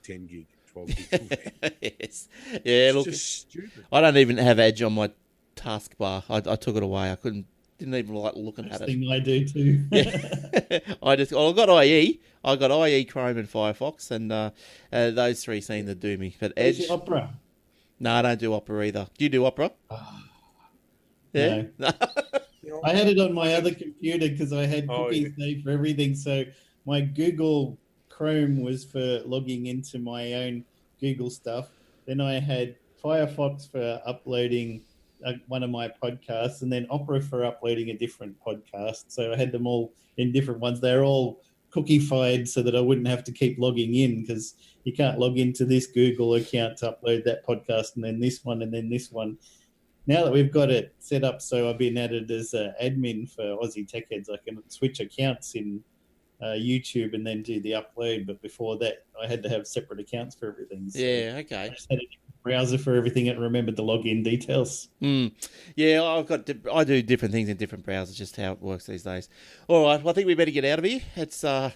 10 gig, 12 gig of RAM. Yes. Yeah, it's just stupid. I don't even have Edge on my taskbar. I took it away. Didn't even like looking at it. Thing I do too. Yeah. I got IE. I got IE, Chrome, and Firefox, and those three seem to do me. But Edge, Opera. No, I don't do Opera either. Do you do Opera? Yeah. No. I had it on my other computer because I had cookies made for everything. So my Google Chrome was for logging into my own Google stuff. Then I had Firefox for uploading one of my podcasts, and then Opera for uploading a different podcast. So I had them all in different ones. They're all cookified so that I wouldn't have to keep logging in, because you can't log into this Google account to upload that podcast and then this one and then this one. Now that we've got it set up so I've been added as an admin for Aussie Tech Heads, I can switch accounts in YouTube and then do the upload. But before that, I had to have separate accounts for everything. So yeah, okay. I just had a different browser for everything and remembered the login details. Yeah, I do different things in different browsers, just how it works these days. All right, well, I think we better get out of here. It's and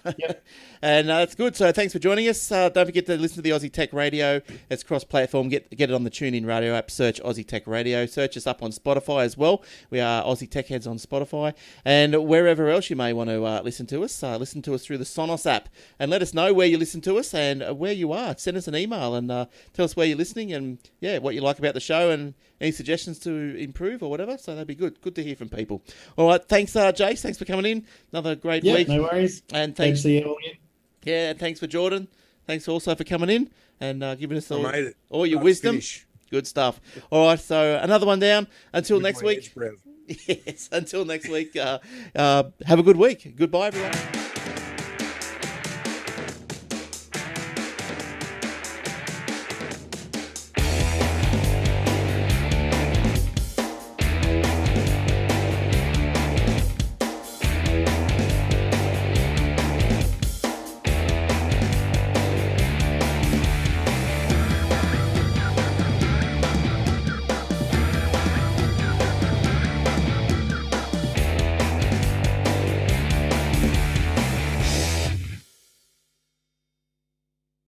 that's good. So thanks for joining us. Don't forget to listen to the Aussie Tech Radio. It's cross-platform. Get it on the TuneIn Radio app. Search Aussie Tech Radio. Search us up on Spotify as well. We are Aussie Tech Heads on Spotify, and wherever else you may want to listen to us. Listen to us through the Sonos app, and let us know where you listen to us and where you are. Send us an email and tell us where you're listening and what you like about the show and any suggestions to improve or whatever. So that'd be good. Good to hear from people. All right, thanks, Jace. Thanks for coming in. Another great week. No worries. And thanks to you. Yeah, and thanks for Jordan. Thanks also for coming in and giving us all your Last wisdom. finish. Good stuff. All right, so another one down. Until next week. Yes, until next week. Have a good week. Goodbye, everyone.